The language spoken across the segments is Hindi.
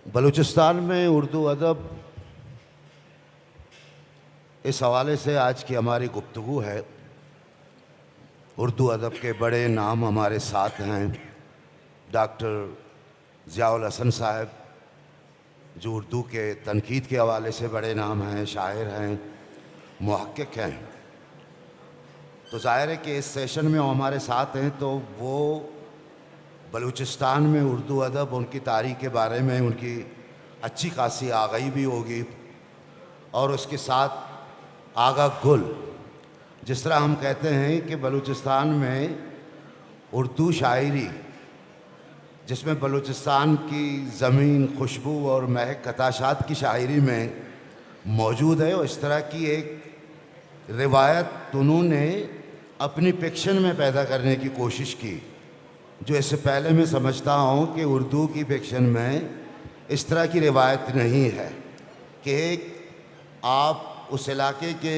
बलूचिस्तान में उर्दू अदब, इस हवाले से आज की हमारी गुफ्तगू है। उर्दू अदब के बड़े नाम हमारे साथ हैं। डॉक्टर ज़ियाउल हसन साहब, जो उर्दू के तनकीद के हवाले से बड़े नाम हैं, शायर हैं, मुहक्किक हैं। तो ज़ाहिर है कि इस सेशन में वो हमारे साथ हैं, तो वो बलूचिस्तान में उर्दू अदब, उनकी तारीख़ के बारे में उनकी अच्छी खासी आगाही भी होगी। और उसके साथ आगा गुल, जिस तरह हम कहते हैं कि बलूचिस्तान में उर्दू शायरी, जिसमें बलूचिस्तान की ज़मीन, खुशबू और महक कताशात की शायरी में मौजूद है, और इस तरह की एक रिवायत उन्होंने अपनी फिक्शन में पैदा करने की कोशिश की, जो इससे पहले मैं समझता हूँ कि उर्दू की फिक्शन में इस तरह की रिवायत नहीं है कि एक आप उस इलाके के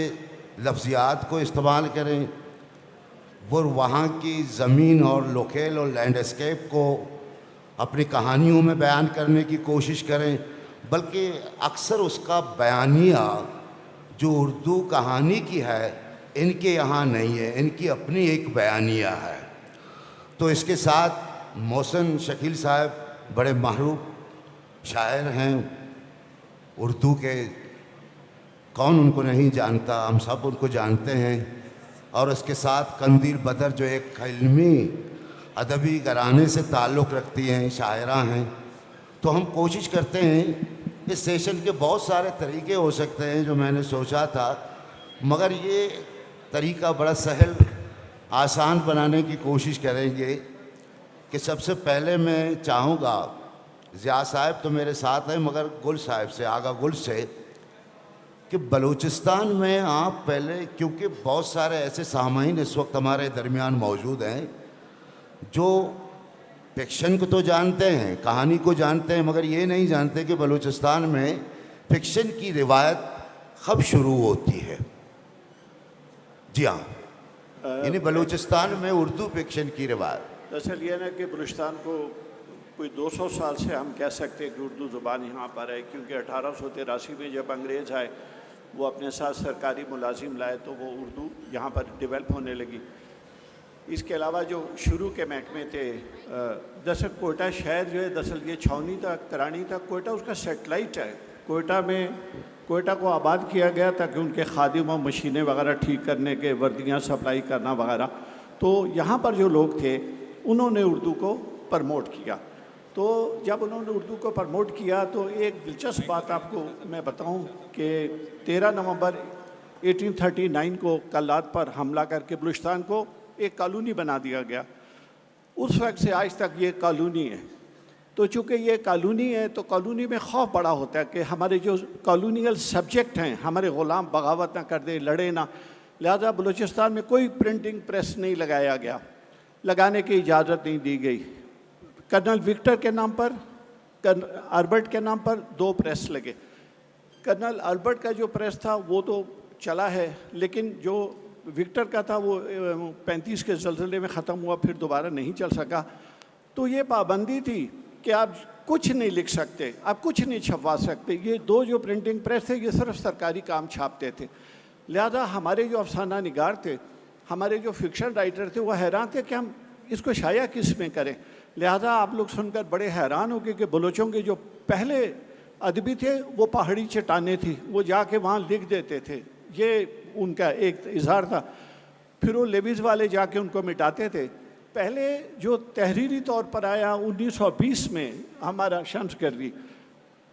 लफ्ज़ियात को इस्तेमाल करें, वो वहाँ की ज़मीन और लोकेल और लैंडस्केप को अपनी कहानियों में बयान करने की कोशिश करें, बल्कि अक्सर उसका बयानिया जो उर्दू कहानी की है, इनके यहाँ नहीं है, इनकी अपनी एक बयानिया है। तो इसके साथ मोहसिन शकील साहब बड़े महरूफ शायर हैं उर्दू के, कौन उनको नहीं जानता, हम सब उनको जानते हैं। और उसके साथ कंदील बदर, जो एक इल्मी अदबी घराने से ताल्लुक़ रखती हैं, शायरा हैं। तो हम कोशिश करते हैं, इस सेशन के बहुत सारे तरीके हो सकते हैं जो मैंने सोचा था, मगर ये तरीका बड़ा सहल आसान बनाने की कोशिश करेंगे कि सबसे पहले मैं चाहूँगा, ज़िया साहब तो मेरे साथ हैं, मगर गुल साहब से, आगा गुल से, कि बलूचिस्तान में आप पहले, क्योंकि बहुत सारे ऐसे सामाईन इस वक्त हमारे दरमियान मौजूद हैं जो फिक्शन को तो जानते हैं, कहानी को जानते हैं, मगर ये नहीं जानते कि बलूचिस्तान में फिक्शन की रिवायत कब शुरू होती है। जी हाँ, यानी बलूचिस्तान में उर्दू फिक्शन की रिवायत। दरअसल ये ना कि बलूचिस्तान को कोई 200 साल से हम कह सकते हैं कि उर्दू ज़ुबान यहाँ पर है, क्योंकि 1883 में जब अंग्रेज़ आए, वो अपने साथ सरकारी मुलाजिम लाए, तो वो उर्दू यहाँ पर डेवलप होने लगी। इसके अलावा जो शुरू के महकमे थे, दरअसल कोयटा शहर जो है, दरअसल ये छावनी तक, करानी तक, कोयटा उसका सेटेलाइट है। कोयटा को आबाद किया गया ताकि उनके खादिम और मशीनें वगैरह ठीक करने के, वर्दियाँ सप्लाई करना वगैरह। तो यहाँ पर जो लोग थे, उन्होंने उर्दू को प्रमोट किया। तो जब उन्होंने उर्दू को प्रमोट किया, तो एक दिलचस्प बात आपको मैं बताऊं कि 13 नवंबर 1839 को कल्लात पर हमला करके बलूचिस्तान को एक कॉलोनी बना दिया गया। उस वक्त से आज तक ये कॉलोनी है। तो चूँकि ये कॉलोनी है, तो कॉलोनी में खौफ बड़ा होता है कि हमारे जो कॉलोनियल सब्जेक्ट हैं, हमारे ग़ुलाम बगावत ना कर दे, लड़े ना। लिहाजा बलूचिस्तान में कोई प्रिंटिंग प्रेस नहीं लगाया गया, लगाने की इजाज़त नहीं दी गई। कर्नल विक्टर के नाम पर, कर्नल अल्बर्ट के नाम पर 2 प्रेस लगे। कर्नल अल्बर्ट का जो प्रेस था वो तो चला है, लेकिन जो विक्टर का था वो 35 के ज़लज़ले में ख़त्म हुआ, फिर दोबारा नहीं चल सका। तो ये पाबंदी थी कि आप कुछ नहीं लिख सकते, आप कुछ नहीं छपवा सकते। ये 2 जो प्रिंटिंग प्रेस थे, ये सिर्फ सरकारी काम छापते थे। लिहाजा हमारे जो अफसाना निगार थे, हमारे जो फिक्शन राइटर थे, वो हैरान थे कि हम इसको शाया किस में करें। लिहाजा आप लोग सुनकर बड़े हैरान हो गए कि बलोचों के जो पहले अदबी थे वो पहाड़ी चट्टानें थी, वो जाके वहाँ लिख देते थे, ये उनका एक इजहार था। फिर वो लेविस वाले जाके उनको मिटाते थे। पहले जो तहरीरी तौर पर आया 1920 में हमारा शम्सगर्दी,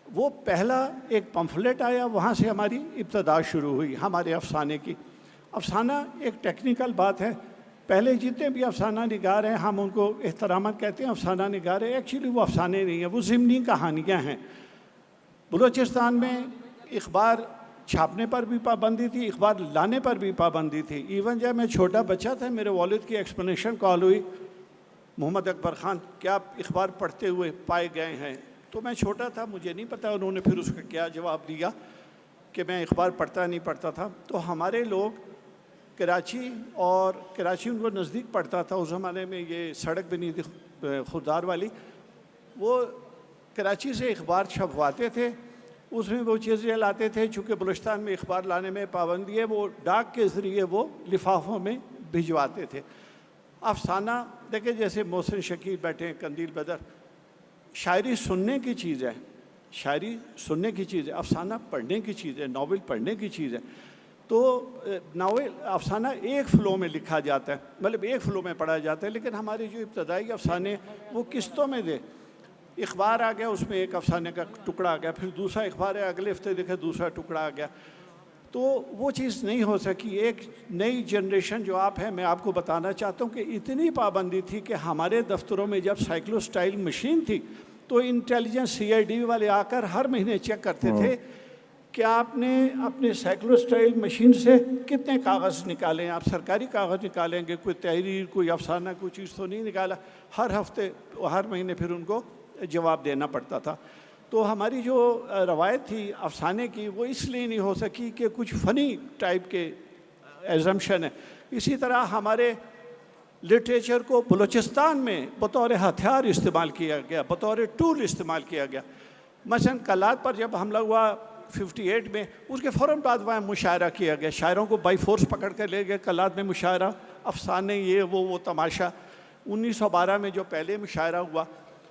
वो पहला एक पम्फलेट आया, वहाँ से हमारी इब्तदा शुरू हुई हमारे अफसाने की। अफसाना एक टेक्निकल बात है। पहले जितने भी अफसाना निगार हैं, हम उनको एहतरामत कहते हैं अफसाना निगार है, एक्चुअली वो अफसाने नहीं है, वो ज़िमनी कहानियाँ हैं। बलूचिस्तान में इखबार छापने पर भी पाबंदी थी, इखबार लाने पर भी पाबंदी थी। इवन जब मैं छोटा बच्चा था, मेरे वालिद की एक्सप्लेनेशन कॉल हुई, मोहम्मद अकबर ख़ान क्या आप इखबार पढ़ते हुए पाए गए हैं? तो मैं छोटा था, मुझे नहीं पता उन्होंने फिर उसका क्या जवाब दिया कि मैं इखबार पढ़ता नहीं पढ़ता था। तो हमारे लोग कराची, और कराची उनको नज़दीक पड़ता था, उस ज़माने में ये सड़क बनी थी खुदार वाली, वो कराची से अखबार छपवाते थे, उसमें वो चीज़ें लाते थे। चूँकि बलूचिस्तान में अखबार लाने में पाबंदी है, वो डाक के ज़रिए वो लिफाफों में भिजवाते थे। अफसाना देखे, जैसे मोहसिन शकील बैठे हैं, कंदील बदर, शायरी सुनने की चीज़ है, शायरी सुनने की चीज़ है, अफसाना पढ़ने की चीज़ है, नावल पढ़ने की चीज़ है। तो नावल अफसाना एक फ़्लो में लिखा जाता है, मतलब एक फ़्लो में पढ़ा जाता है, लेकिन हमारे जो इब्तदाई अफसाने वो किस्तों में दे। अखबार आ गया, उसमें एक अफसाने का टुकड़ा आ गया, फिर दूसरा अखबार है, अगले हफ्ते देखे दूसरा टुकड़ा आ गया। तो वो चीज़ नहीं हो सकी। एक नई जनरेशन जो आप हैं, मैं आपको बताना चाहता हूँ कि इतनी पाबंदी थी कि हमारे दफ्तरों में जब साइक्लोस्टाइल मशीन थी तो इंटेलिजेंस CID वाले आकर हर महीने चेक करते थे कि आपने अपने साइक्लोस्टाइल मशीन से कितने कागज़ निकाले हैं। आप सरकारी कागज़ निकालेंगे, कोई तहरीर, कोई अफसाना, कोई चीज़ तो नहीं निकाला। हर हफ्ते, हर महीने फिर उनको जवाब देना पड़ता था। तो हमारी जो रवायत थी अफसाने की, वो इसलिए नहीं हो सकी कि कुछ फ़नी टाइप के एजम्पशन है। इसी तरह हमारे लिटरेचर को बलूचिस्तान में बतौर हथियार इस्तेमाल किया गया, बतौर टूल इस्तेमाल किया गया। मसलन कलात पर जब हमला हुआ 58 में, उसके फ़ौरन बाद वहाँ मुशायरा किया गया, शायरों को बाई फोर्स पकड़ कर ले गए। कलात में मुशायरा, अफसाने, ये वो तमाशा। 1912 में जो पहले मुशायरा हुआ,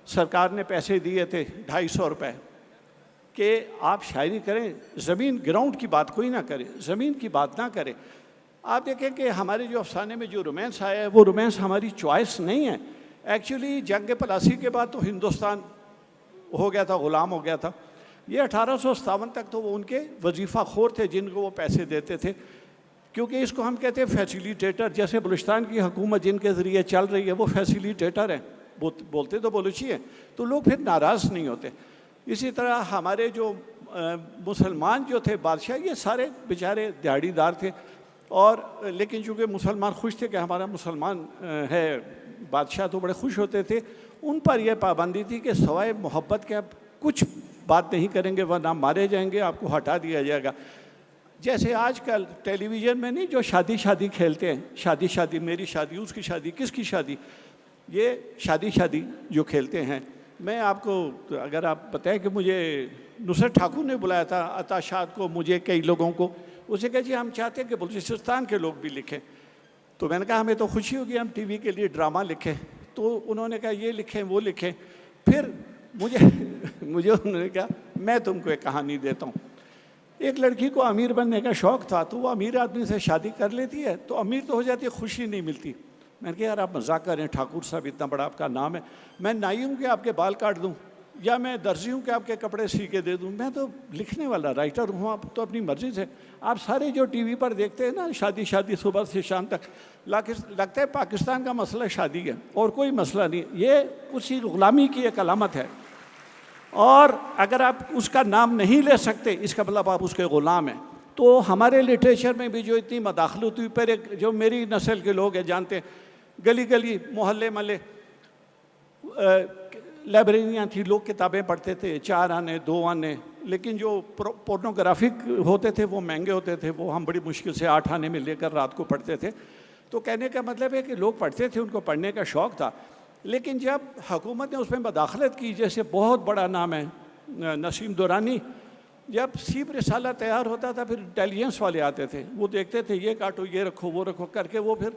सरकार ने पैसे दिए थे 250 रुपये कि आप शायरी करें, ज़मीन ग्राउंड की बात कोई ना करे, ज़मीन की बात ना करे। आप देखें कि हमारे जो अफसाने में जो रोमांस आया है, वो रोमांस हमारी चॉइस नहीं है। एक्चुअली जंग प्लासी के बाद तो हिंदुस्तान हो गया था, ग़ुलाम हो गया था। ये 1857 तक तो वो उनके वजीफ़ा खोर थे जिनको वो पैसे देते थे, क्योंकि इसको हम कहते हैं फैसिलिटेटर। जैसे बलूचिस्तान की हुकूमत जिनके ज़रिए चल रही है वो फैसिलिटेटर है, बोलते तो बलूची है, तो लोग फिर नाराज़ नहीं होते। इसी तरह हमारे जो मुसलमान जो थे बादशाह, ये सारे बेचारे दिहाड़ीदार थे, और लेकिन चूँकि मुसलमान खुश थे कि हमारा मुसलमान है बादशाह, तो बड़े खुश होते थे। उन पर यह पाबंदी थी कि सवाए मोहब्बत के आप कुछ बात नहीं करेंगे, वरना मारे जाएंगे, आपको हटा दिया जाएगा। जैसे आजकल टेलीविज़न में नहीं जो शादी खेलते हैं, शादी मेरी शादी, उसकी शादी, किसकी शादी, ये शादी जो खेलते हैं। मैं आपको अगर आप बताएं कि मुझे नुसरत ठाकुर ने बुलाया था, अताशात को, मुझे, कई लोगों को, उसे कहा जी हम चाहते हैं कि बलूचिस्तान के लोग भी लिखें। तो मैंने कहा हमें तो खुशी होगी, हम TV के लिए ड्रामा लिखें। तो उन्होंने कहा ये लिखें, वो लिखें। फिर मुझे उन्होंने कहा मैं तुमको एक कहानी देता हूँ। एक लड़की को अमीर बनने का शौक़ था, तो वो अमीर आदमी से शादी कर लेती है, तो अमीर तो हो जाती है, खुशी नहीं मिलती। मैंने कहा यार आप मजाक कर रहे हैं, ठाकुर साहब इतना बड़ा आपका नाम है, मैं नाई हूँ कि आपके बाल काट दूँ, या मैं दर्जी हूँ कि आपके कपड़े सी के दे दूँ? मैं तो लिखने वाला राइटर हूँ, आप तो अपनी मर्ज़ी से। आप सारे जो TV पर देखते हैं ना, शादी सुबह से शाम तक, लगता है पाकिस्तान का मसला शादी है और कोई मसला नहीं। ये उसी ग़ुलामी की एक अलामत है, और अगर आप उसका नाम नहीं ले सकते, इसका मतलब आप उसके ग़ुलाम हैं। तो हमारे लिटरेचर में भी जो इतनी मदाखलत हुई, पर एक जो मेरी नस्ल के लोग हैं जानते हैं, गली गली मोहल्ले महल्ले लाइब्रेरियाँ थी, लोग किताबें पढ़ते थे, 4 आने 2 आने, लेकिन जो पोर्नोग्राफिक होते थे वो महंगे होते थे, वो हम बड़ी मुश्किल से 8 आने में लेकर रात को पढ़ते थे। तो कहने का मतलब है कि लोग पढ़ते थे, उनको पढ़ने का शौक़ था। लेकिन जब हुकूमत ने उसमें मदाखलत की, जैसे बहुत बड़ा नाम है नसीम दुरानी, जब सीब रिसाला तैयार होता था, फिर इंटेलिजेंस वाले आते थे, वो देखते थे ये काटो, ये रखो, वो रखो करके, वो फिर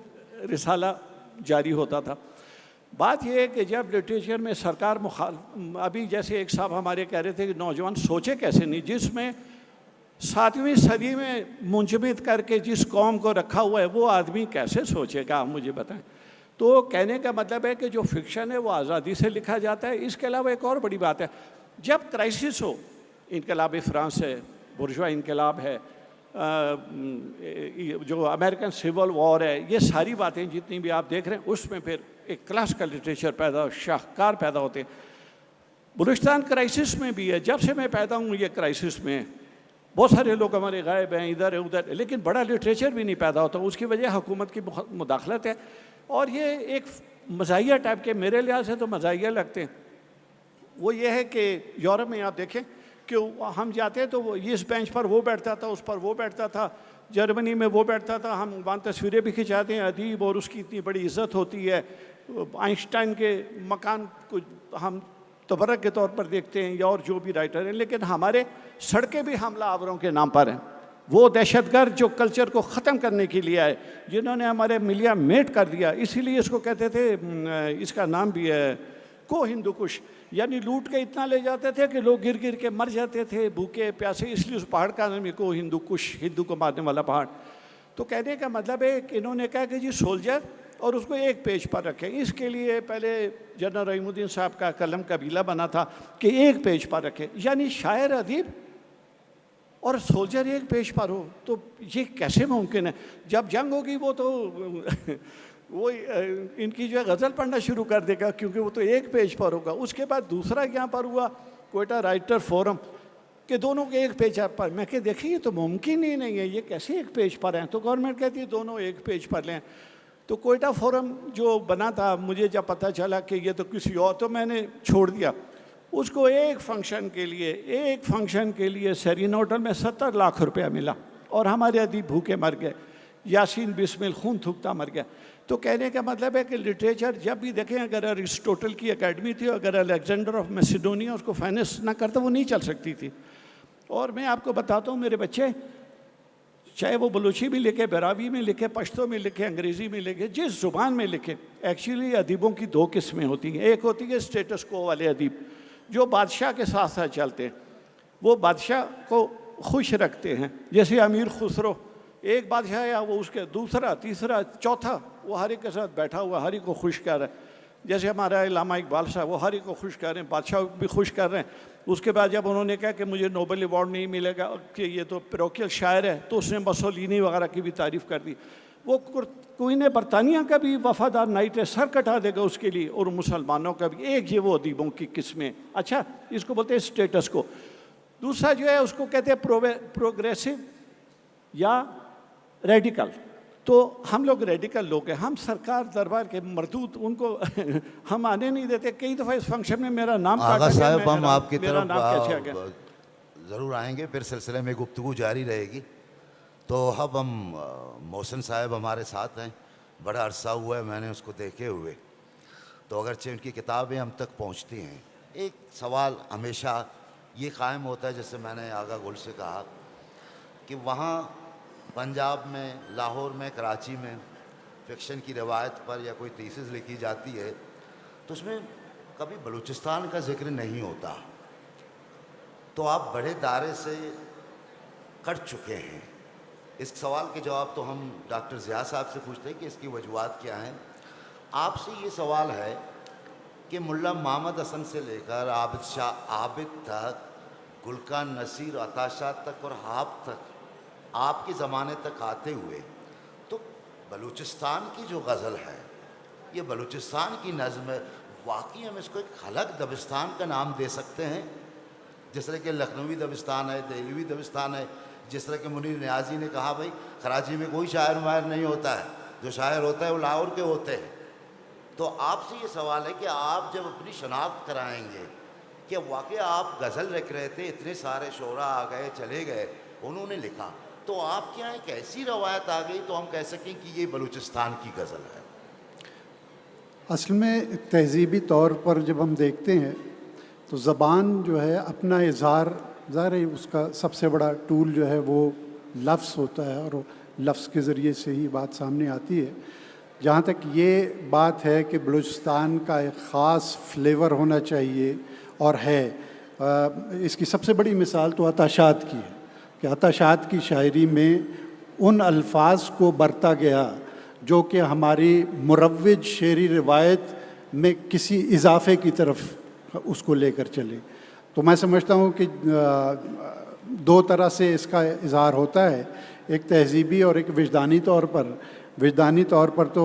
रिसाला जारी होता था। बात यह है कि जब लिटरेचर में सरकार अभी जैसे एक साहब हमारे कह रहे थे कि नौजवान सोचे कैसे नहीं, जिसमें 7वीं सदी में मुंजमद करके जिस कौम को रखा हुआ है, वो आदमी कैसे सोचेगा, आप मुझे बताएं। तो कहने का मतलब है कि जो फिक्शन है वो आज़ादी से लिखा जाता है। इसके अलावा एक और बड़ी बात है, जब क्राइसिस हो, इनकलाब फ्रांस है, बुर्जुआ इनकलाब है, जो अमेरिकन सिविल वॉर है, ये सारी बातें जितनी भी आप देख रहे हैं, उसमें फिर एक क्लास का लिटरेचर पैदा, शाहकार पैदा होते हैं। बलूचिस्तान क्राइसिस में भी है, जब से मैं पैदा हूँ ये क्राइसिस में है। बहुत सारे लोग हमारे गायब हैं, इधर है उधर, लेकिन बड़ा लिटरेचर भी नहीं पैदा होता। उसकी वजह हुकूमत की बहुत मुदाखलत है, और ये एक मज़ाहिया टाइप के, मेरे लिहाज से तो मज़ाहिया लगते हैं। वो ये है कि यूरोप में आप देखें कि हम जाते हैं तो वो इस बेंच पर वो बैठता था, उस पर वो बैठता था, जर्मनी में वो बैठता था, हम वहाँ तस्वीरें भी खिंचाते हैं, अदीब और उसकी इतनी बड़ी इज़्ज़त होती है। आइंस्टाइन के मकान को हम तबर्रक के तौर पर देखते हैं या और जो भी राइटर हैं, लेकिन हमारे सड़कें भी हमला आवरों के नाम पर हैं। वो दहशतगर्द जो कल्चर को ख़त्म करने के लिए आए, जिन्होंने हमारे मिलिया मेट कर दिया, इसीलिए इसको कहते थे, इसका नाम भी है को हिंदू कुश, यानी लूट के इतना ले जाते थे कि लोग गिर गिर के मर जाते थे भूखे प्यासे, इसलिए उस पहाड़ का नाम है को हिंदू कुश, हिंदू को मारने वाला पहाड़। तो कहने का मतलब है कि इन्होंने कहा कि जी सोल्जर और उसको एक पेज पर रखें। इसके लिए पहले जनरल रहीमुद्दीन साहब का कलम कबीला बना था कि एक पेज पर रखें, यानी शायर अदीब और सोल्जर एक पेज पर हो, तो ये कैसे मुमकिन है? जब जंग होगी वो तो वो इनकी जो है गज़ल पढ़ना शुरू कर देगा, क्योंकि वो तो एक पेज पर होगा। उसके बाद दूसरा यहाँ पर हुआ कोयटा राइटर फोरम कि दोनों के एक पेज पर। मैं कह देखिए ये तो मुमकिन ही नहीं है, ये कैसे एक पेज पर हैं? तो गवर्नमेंट कहती है दोनों एक पेज पर लें। तो कोयटा फोरम जो बना था, मुझे जब पता चला कि ये तो किसी और, तो मैंने छोड़ दिया उसको। एक फंक्शन के लिए सेरीन होटल में 70 लाख रुपया मिला और हमारे अदीब भूखे मर गए, यासीन बिस्मिल खून थूकता मर गया। तो कहने का मतलब है कि लिटरेचर जब भी देखें, अगर अरिस्टोटल की एकेडमी थी, अगर अलेक्जेंडर ऑफ मैसिडोनिया उसको फाइनेंस ना करता, वो नहीं चल सकती थी। और मैं आपको बताता हूँ, मेरे बच्चे चाहे वो बलूची में लिखे, बरावी में लिखे, पश्तो में लिखे, अंग्रेज़ी में लिखे, जिस ज़ुबान में लिखे, एक्चुअली अदीबों की दो किस्में होती हैं। एक होती है स्टेटस को वाले अदीब जो बादशाह के साथ साथ चलते हैं, वो बादशाह को खुश रखते हैं, जैसे अमीर खुसरो एक बादशाह या वो उसके दूसरा तीसरा चौथा वो हर एक के साथ बैठा हुआ हर एक को खुश कर रहा है। जैसे हमारा इलामा इकबाल साहब, वो हर एक को खुश कर रहे हैं, बादशाह भी खुश कर रहे हैं। उसके बाद जब उन्होंने कहा कि मुझे नोबेल अवार्ड नहीं मिलेगा कि ये तो पैरोकियल शायर है, तो उसने मसोलिनी वगैरह की भी तारीफ़ कर दी। वो क्वीन बरतानिया का भी वफादार नाइट है, सर कटा देगा उसके लिए, और मुसलमानों का भी। एक ये वो अदीबों की किस्में। अच्छा, इसको बोलते हैं स्टेटस को। दूसरा जो है उसको कहते हैं प्रोग्रेसिव या रेडिकल। तो हम लोग रेडिकल लोग हैं, हम सरकार दरबार के मरदूत, उनको हम आने नहीं देते। कई दफ़ा इस फंक्शन में मेरा नाम आगा साहब, हम आपकी मेरा नाम कैसे आ गया? तरफ ज़रूर आएंगे, फिर सिलसिले में गुफ्तगू जारी रहेगी। तो अब हम मोहसिन साहब हमारे साथ हैं, बड़ा अरसा हुआ है मैंने उसको देखे हुए, तो अगरचे उनकी किताबें हम तक पहुंचती हैं। एक सवाल हमेशा ये कायम होता है, जैसे मैंने आगा गुल से कहा कि वहाँ पंजाब में, लाहौर में, कराची में फिक्शन की रवायत पर या कोई थीसिस लिखी जाती है तो उसमें कभी बलूचिस्तान का जिक्र नहीं होता। तो आप बड़े दायरे से कट चुके हैं। इस सवाल के जवाब तो हम डॉक्टर ज़िया साहब से पूछते हैं कि इसकी वजूहात क्या हैं। आपसे ये सवाल है कि मुल्ला मोहम्मद हसन से लेकर आबिद शाह आबिद तक, गुलकान नसीर, अताशा तक और हाब तक, आपके ज़माने तक आते हुए, तो बलूचिस्तान की जो गज़ल है, ये बलूचिस्तान की नज़्म है। वाकई हम इसको एक खलक दबिस्तान का नाम दे सकते हैं, जिस तरह के लखनवी दबिस्तान है, देहलवी दबिस्तान है। जिस तरह के मुनीर न्याजी ने कहा, भाई कराची में कोई शायर मायर नहीं होता है, जो शायर होता है वो लाहौर के होते हैं। तो आपसे ये सवाल है कि आप जब अपनी शनाख्त कराएंगे कि वाकई आप गज़ल लिख रहे थे, इतने सारे शोरा आ गए चले गए, उन्होंने लिखा, तो आपके यहाँ एक ऐसी रवायत आ गई तो हम कह सकें कि ये बलूचिस्तान की गज़ल है। असल में तहज़ीबी तौर पर जब हम देखते हैं तो ज़बान जो है अपना इज़हार, ज़ाहिर है उसका सबसे बड़ा टूल जो है वो लफ्ज़ होता है, और लफ्ज़ के ज़रिए से ही बात सामने आती है। जहाँ तक ये बात है कि बलूचिस्तान का एक ख़ास फ्लेवर होना चाहिए और है, इसकी सबसे बड़ी मिसाल तो अताशात की है कि अताशात की शायरी में उन अल्फाज को बरता गया जो कि हमारी मुरव्वज शेरी रिवायत में किसी इजाफे की तरफ उसको लेकर चले। तो मैं समझता हूँ कि दो तरह से इसका इज़हार होता है, एक तहज़ीबी और एक विजदानी तौर पर। विजदानी तौर पर तो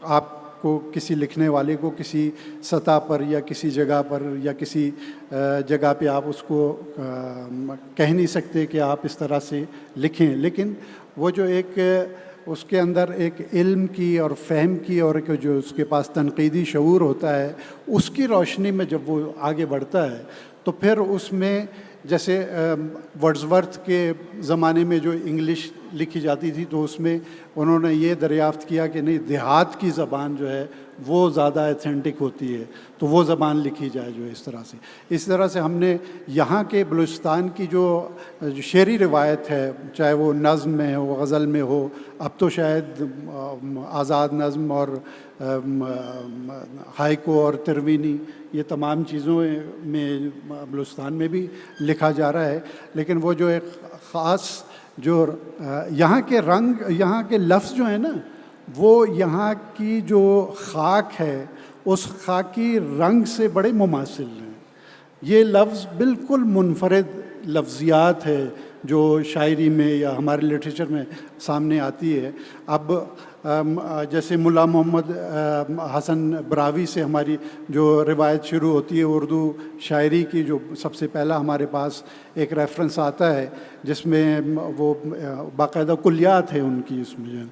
आपको किसी लिखने वाले को किसी सतह पर या किसी जगह पर या किसी जगह पे आप उसको कह नहीं सकते कि आप इस तरह से लिखें, लेकिन वो जो एक उसके अंदर एक इल्म की और फ़हम की और एक जो उसके पास तनक़ीदी शऊर होता है, उसकी रोशनी में जब वो आगे बढ़ता है तो फिर उसमें, जैसे वर्ड्सवर्थ के ज़माने में जो इंग्लिश लिखी जाती थी तो उसमें उन्होंने ये दरियाफ़्त किया कि नहीं, देहात की ज़बान जो है वो ज़्यादा एथेंटिक होती है, तो वो ज़बान लिखी जाए जो इस तरह से। इस तरह से हमने यहाँ के बलूचिस्तान की जो शेरी रिवायत है, चाहे वो नज़्म में हो, गज़ल में हो, अब तो शायद आज़ाद नज़्म और हाइको और तरवीनी, ये तमाम चीज़ों में बलूचिस्तान में भी लिखा जा रहा है। लेकिन वो जो एक ख़ास जो यहाँ के रंग, यहाँ के लफ्ज़ जो है ना, वो यहाँ की जो खाक है उस खाकी रंग से बड़े मुमासिल हैं। ये लफ्ज़ बिल्कुल मुनफरद लफ्ज़ियात है जो शायरी में या हमारे लिटरेचर में सामने आती है। अब जैसे मुल्ला मोहम्मद हसन बरावी से हमारी जो रिवायत शुरू होती है उर्दू शायरी की, जो सबसे पहला हमारे पास एक रेफरेंस आता है जिसमें वो बाकायदा कुलियात है उनकी उसमें जो।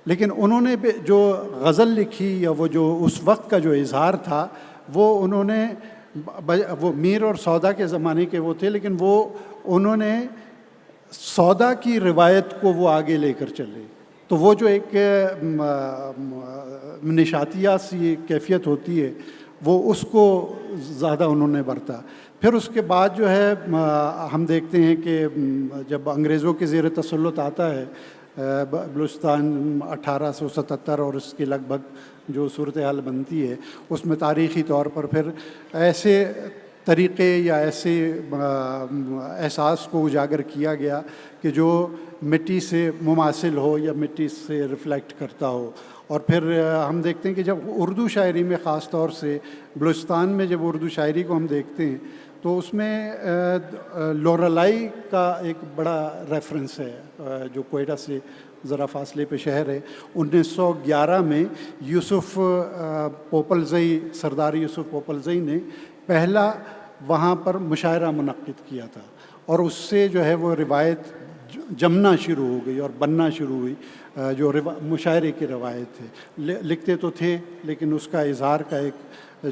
लेकिन उन्होंने जो गज़ल लिखी या वो जो उस वक्त का जो इज़हार था, वो उन्होंने वो मीर और सौदा के ज़माने के वो थे, लेकिन वो उन्होंने सौदा की रिवायत को वो आगे लेकर चले। तो वो जो एक निशातिया सी कैफियत होती है वो उसको ज़्यादा उन्होंने बरता। फिर उसके बाद जो है हम देखते हैं कि जब अंग्रेज़ों के ज़ेर तसल्लुत आता है बलूचिस्तान 1877 और उसके लगभग जो सूरत हाल बनती है, उसमें तारीख़ी तौर पर फिर ऐसे तरीक़े या ऐसे एहसास को उजागर किया गया कि जो मिट्टी से मुमासिल हो या मिट्टी से रिफ़्लेक्ट करता हो। और फिर हम देखते हैं कि जब उर्दू शायरी में ख़ास तौर से बलूचिस्तान में जब उर्दू शायरी को हम देखते हैं तो उसमें लोरलाई का एक बड़ा रेफरेंस है जो कोयटा से ज़रा फासले पे शहर है। 1911 में यूसुफ पोपलज़ई, सरदार यूसुफ पोपलज़ई ने पहला वहाँ पर मुशायरा मुनक़्क़िद किया था और उससे जो है वो रिवायत जमना शुरू हो गई और बनना शुरू हुई। जो मुशायरे की रवायत है, लिखते तो थे लेकिन उसका इज़हार का एक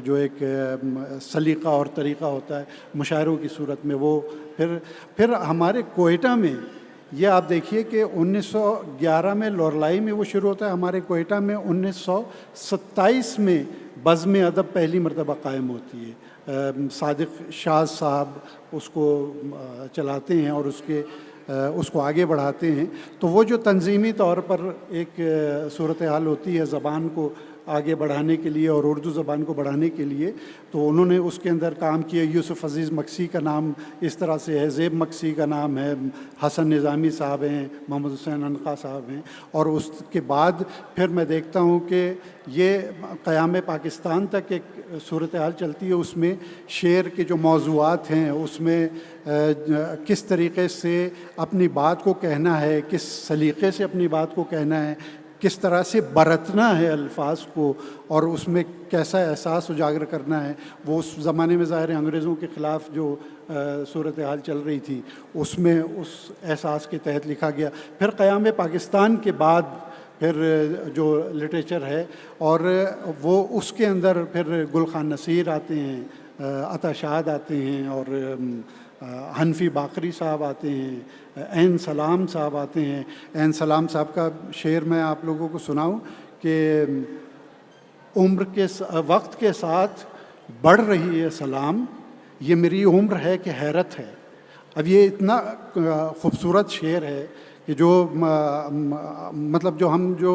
जो एक सलीक़ा और तरीक़ा होता है मुशायरों की सूरत में, वो फिर हमारे कोयटा में ये आप देखिए कि 1911 में लोरलाई में वो शुरू होता है। हमारे कोयटा में 1927 में बज़्म अदब पहली मरतबा कायम होती है। सादिक शाह साहब उसको चलाते हैं और उसको आगे बढ़ाते हैं। तो वो जो तंज़ीमी तौर पर एक सूरत हाल होती है ज़बान को आगे बढ़ाने के लिए और उर्दू ज़बान को बढ़ाने के लिए, तो उन्होंने उसके अंदर काम किया। यूसुफ अज़ीज़ मक्सी का नाम इस तरह से है, ज़ेब मक्सी का नाम है, हसन निज़ामी साहब हैं, मोहम्मद हुसैन अनक़ा साहब हैं। और उसके बाद फिर मैं देखता हूँ कि ये क़याम पाकिस्तान तक एक सूरत हाल चलती है। उसमें शेर के जो मौज़ूआत हैं उसमें किस तरीक़े से अपनी बात को कहना है, किस सलीक़े से अपनी बात को कहना है, किस तरह से बरतना है अल्फाज को और उसमें कैसा एहसास उजागर करना है। वो उस ज़माने में ज़ाहिर अंग्रेज़ों के ख़िलाफ़ जो सूरत हाल चल रही थी उसमें उस एहसास के तहत लिखा गया। फिर क़याम पाकिस्तान के बाद फिर जो लिटरेचर है और वो उसके अंदर फिर गुल खान नसीर आते हैं, अता शाद आते हैं और हनफी बाकरी साहब आते हैं, ऐन सलाम साहब आते हैं। ऐन सलाम साहब का शेर मैं आप लोगों को सुनाऊं कि उम्र के वक्त के साथ बढ़ रही है सलाम, ये मेरी उम्र है कि हैरत है। अब ये इतना खूबसूरत शेर है कि जो मतलब जो हम जो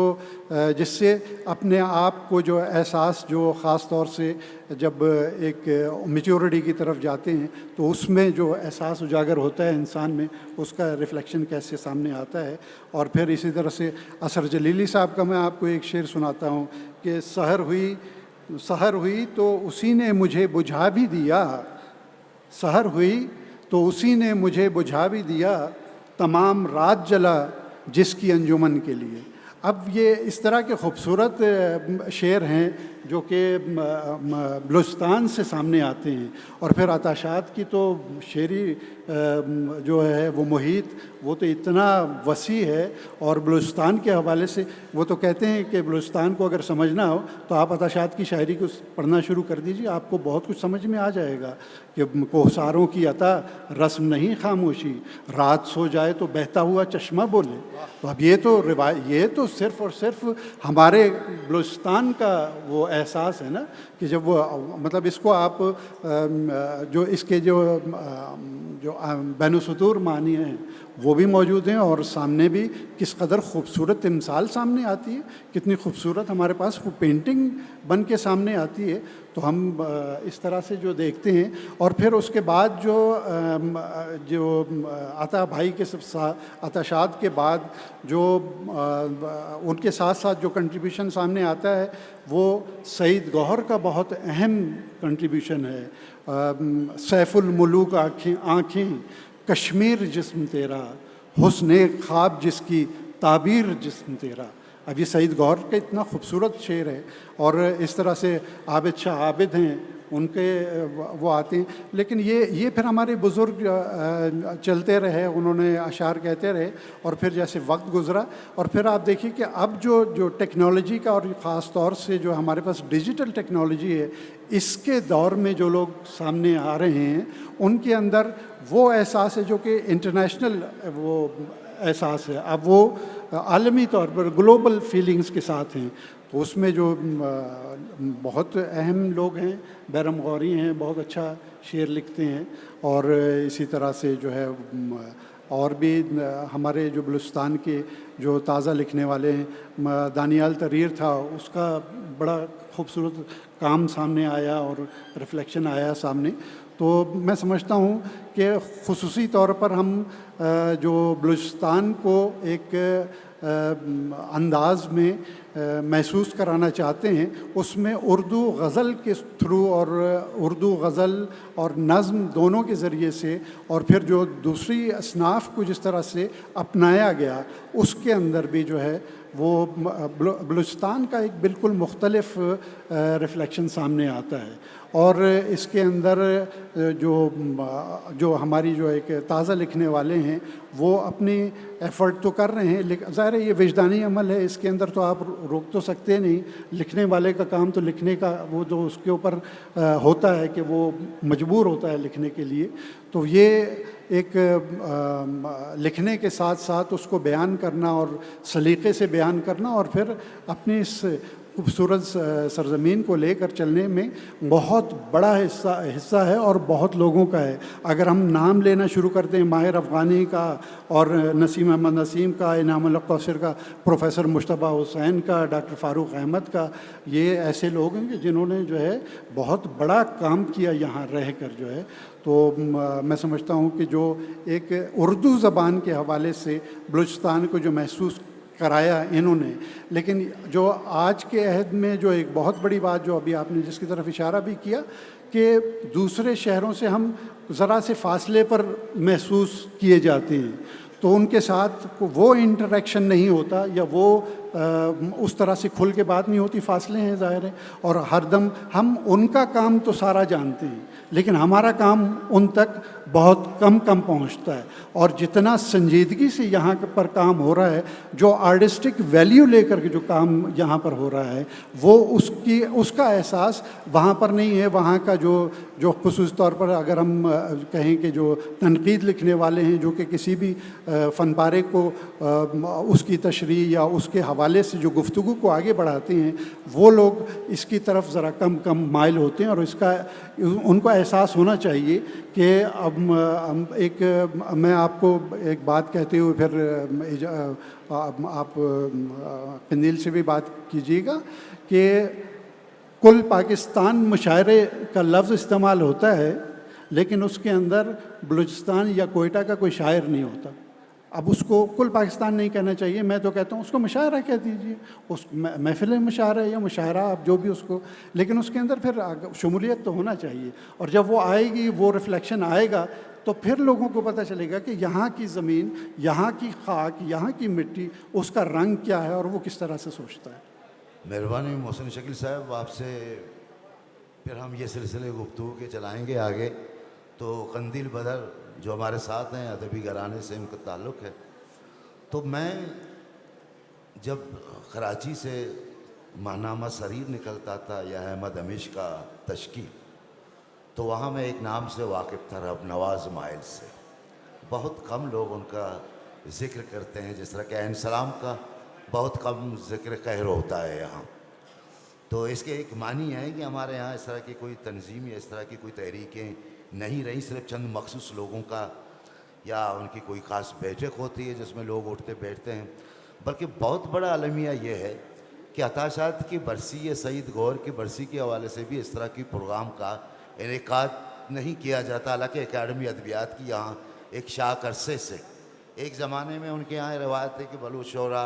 जिससे अपने आप को जो एहसास जो ख़ास तौर से जब एक मैच्योरिटी की तरफ जाते हैं तो उसमें जो एहसास उजागर होता है इंसान में, उसका रिफ्लेक्शन कैसे सामने आता है। और फिर इसी तरह से असर जलीली साहब का मैं आपको एक शेर सुनाता हूँ कि सहर हुई तो उसी ने मुझे बुझा भी दिया, सहर हुई तो उसी ने मुझे बुझा भी दिया, तमाम रात जला जिसकी अंजुमन के लिए। अब ये इस तरह के खूबसूरत शेर हैं जो कि बलूचिस्तान से सामने आते हैं। और फिर अताशात की तो शेरी जो है वो मुहित वो तो इतना वसी है, और बलूचिस्तान के हवाले से वो तो कहते हैं कि बलूचिस्तान को अगर समझना हो तो आप अताशात की शायरी को पढ़ना शुरू कर दीजिए, आपको बहुत कुछ समझ में आ जाएगा कि कोहसारों की अता रस्म नहीं खामोशी, रात सो जाए तो बहता हुआ चश्मा बोले। तो अब ये तो सिर्फ़ और सिर्फ हमारे बलूचिस्तान का वो एहसास है ना कि जब वो मतलब इसको आप जो इसके जो बैनुसतूर मानी हैं वो भी मौजूद हैं, और सामने भी किस कदर खूबसूरत तिमसाल सामने आती है, कितनी खूबसूरत हमारे पास वो पेंटिंग बन के सामने आती है। तो हम इस तरह से जो देखते हैं, और फिर उसके बाद जो अता भाई के अताशात के बाद जो उनके साथ साथ जो कंट्रीब्यूशन सामने आता है वो सईद गौहर का बहुत अहम कंट्रीब्यूशन है। सैफुल मुलूक आँखें कश्मीर जिस्म तेरा, हुस्ने ख्वाब जिसकी ताबीर जिस्म तेरा। अब ये सईद गौहर का इतना खूबसूरत शेर है, और इस तरह से आबिद शाह आबिद हैं उनके वो आते हैं। लेकिन ये फिर हमारे बुज़ुर्ग चलते रहे, उन्होंने अशार कहते रहे, और फिर जैसे वक्त गुज़रा और फिर आप देखिए कि अब जो टेक्नोलॉजी का और ख़ास तौर से जो हमारे पास डिजिटल टेक्नोलॉजी है, इसके दौर में जो लोग सामने आ रहे हैं उनके अंदर वो एहसास है जो कि इंटरनेशनल वो एहसास है, अब वो आलमी तौर पर ग्लोबल फीलिंग्स के साथ हैं। तो उसमें जो बहुत अहम लोग हैं, बैरम गौरी हैं, बहुत अच्छा शेर लिखते हैं, और इसी तरह से जो है और भी हमारे जो बलूचिस्तान के जो ताज़ा लिखने वाले हैं, दानियाल तरीर था, उसका बड़ा खूबसूरत काम सामने आया और रिफ्लेक्शन आया सामने। तो मैं समझता हूँ कि ख़ुसूसी तौर पर हम जो बलूचिस्तान को एक अंदाज़ में महसूस कराना चाहते हैं, उसमें उर्दू गज़ल के थ्रू और उर्दू गज़ल और नज़्म दोनों के ज़रिए से, और फिर जो दूसरी असनाफ़ को जिस तरह से अपनाया गया, उसके अंदर भी जो है वो बलूचिस्तान का एक बिल्कुल मुख्तलिफ रिफ्लेक्शन सामने आता है। और इसके अंदर जो हमारी जो एक ताज़ा लिखने वाले हैं वो अपनी एफ़र्ट तो कर रहे हैं, लेकिन ज़ाहिर है ये विजदानी अमल है, इसके अंदर तो आप रोक तो सकते नहीं। लिखने वाले का काम तो लिखने का, वो जो उसके ऊपर होता है कि वो मजबूर होता है लिखने के लिए। तो ये एक लिखने के साथ साथ उसको बयान करना और सलीक़े से बयान करना, और फिर अपनी इस खूबसूरत सरज़मीन को लेकर चलने में बहुत बड़ा हिस्सा है और बहुत लोगों का है। अगर हम नाम लेना शुरू करते हैं माहिर अफ़गानी का और नसीम अहमद नसीम का, इनामुल हक कौसर का, प्रोफेसर मुश्तबा हुसैन का, डॉक्टर फ़ारूक अहमद का, ये ऐसे लोग हैं कि जिन्होंने जो है बहुत बड़ा काम किया यहाँ रह कर जो है। तो मैं समझता हूँ कि जो एक उर्दू ज़बान के हवाले से बलूचिस्तान को जो महसूस कराया इन्होंने, लेकिन जो आज के अहद में जो एक बहुत बड़ी बात जो अभी आपने जिसकी तरफ इशारा भी किया कि दूसरे शहरों से हम ज़रा से फासले पर महसूस किए जाते हैं, तो उनके साथ वो इंटरेक्शन नहीं होता या वो उस तरह से खुल के बात नहीं होती, फासले हैं ज़ाहिर है। और हरदम हम उनका काम तो सारा जानते हैं, लेकिन हमारा काम उन तक बहुत कम पहुंचता है। और जितना संजीदगी से यहाँ पर काम हो रहा है, जो आर्टिस्टिक वैल्यू लेकर के जो काम यहाँ पर हो रहा है, वो उसका एहसास वहाँ पर नहीं है। वहाँ का जो ख़ुसूस तौर पर अगर हम कहें कि जो तनकीद लिखने वाले हैं, जो कि किसी भी फ़नपारे को उसकी तशरीह या उसके हवाले से जो गुफ्तगू को आगे बढ़ाते हैं, वो लोग इसकी तरफ ज़रा कम माइल होते हैं। और इसका उनको एहसास होना चाहिए कि अब मैं आपको एक बात कहते हुए फिर आप कंदील से भी बात कीजिएगा कि कुल पाकिस्तान मुशायरे का लफ्ज़ इस्तेमाल होता है, लेकिन उसके अंदर बलूचिस्तान या कोयटा का कोई शायर नहीं होता। अब उसको कुल पाकिस्तान नहीं कहना चाहिए, मैं तो कहता हूँ उसको मुशायरा कह दीजिए, उस महफिल मुशायरा या मुशायरा आप जो भी उसको, लेकिन उसके अंदर फिर शमूलियत तो होना चाहिए। और जब वो आएगी, वो रिफ्लेक्शन आएगा, तो फिर लोगों को पता चलेगा कि यहाँ की ज़मीन, यहाँ की खाक, यहाँ की मिट्टी, उसका रंग क्या है और वो किस तरह से सोचता है। मेहरबानी मोहसिन शकील साहब, आपसे फिर हम ये सिलसिले गुफ्तगू के चलाएंगे आगे। तो कंदील बदर जो हमारे साथ हैं, अदबी घराने से उनका ताल्लुक़ है। तो मैं जब कराची से माहनामा सरीर निकलता था या अहमद हमीश का तश्कील, तो वहाँ मैं एक नाम से वाकिफ़ था, रब नवाज़ माइल से। बहुत कम लोग उनका ज़िक्र करते हैं, जिस तरह के ऐन सलाम का बहुत कम ज़िक्र कहर होता है यहाँ। तो इसके एक मानी है कि हमारे यहाँ इस तरह की कोई तंजीम या इस तरह की कोई तहरीकें नहीं रही, सिर्फ चंद मखसूस लोगों का या उनकी कोई ख़ास बैठक होती है जिसमें लोग उठते बैठते हैं। बल्कि बहुत बड़ा अलमिया ये है कि अताशात की बरसी या सईद गौर की बरसी के हवाले से भी इस तरह की प्रोग्राम का इनेकाद नहीं किया जाता। हालांकि एकेडमी अदबियात की यहाँ एक शाख अरसे से, एक ज़माने में उनके यहाँ रवायत है कि बलूच शोरा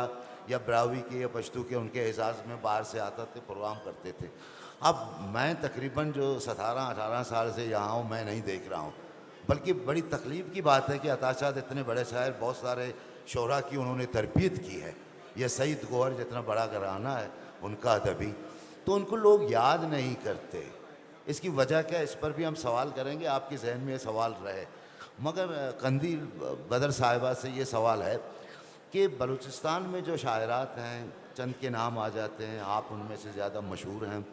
या ब्रावी के या पश्तू के उनके एजाज़ में बाहर से आता थे, प्रोग्राम करते थे। अब मैं तकरीबन जो 17-18 साल से यहाँ हूँ, मैं नहीं देख रहा हूँ। बल्कि बड़ी तकलीफ़ की बात है कि अताशात इतने बड़े शायर, बहुत सारे शोरा की उन्होंने तरबियत की है। यह सईद गौहर जितना बड़ा घराना है उनका अदबी, तो उनको लोग याद नहीं करते। इसकी वजह क्या है, इस पर भी हम सवाल करेंगे, आपके जहन में ये सवाल रहे। मगर कंदील बदर साहिबा से ये सवाल है कि बलूचिस्तान में जो शायरात हैं, चंद के नाम आ जाते हैं, आप उनमें से ज़्यादा मशहूर हैं।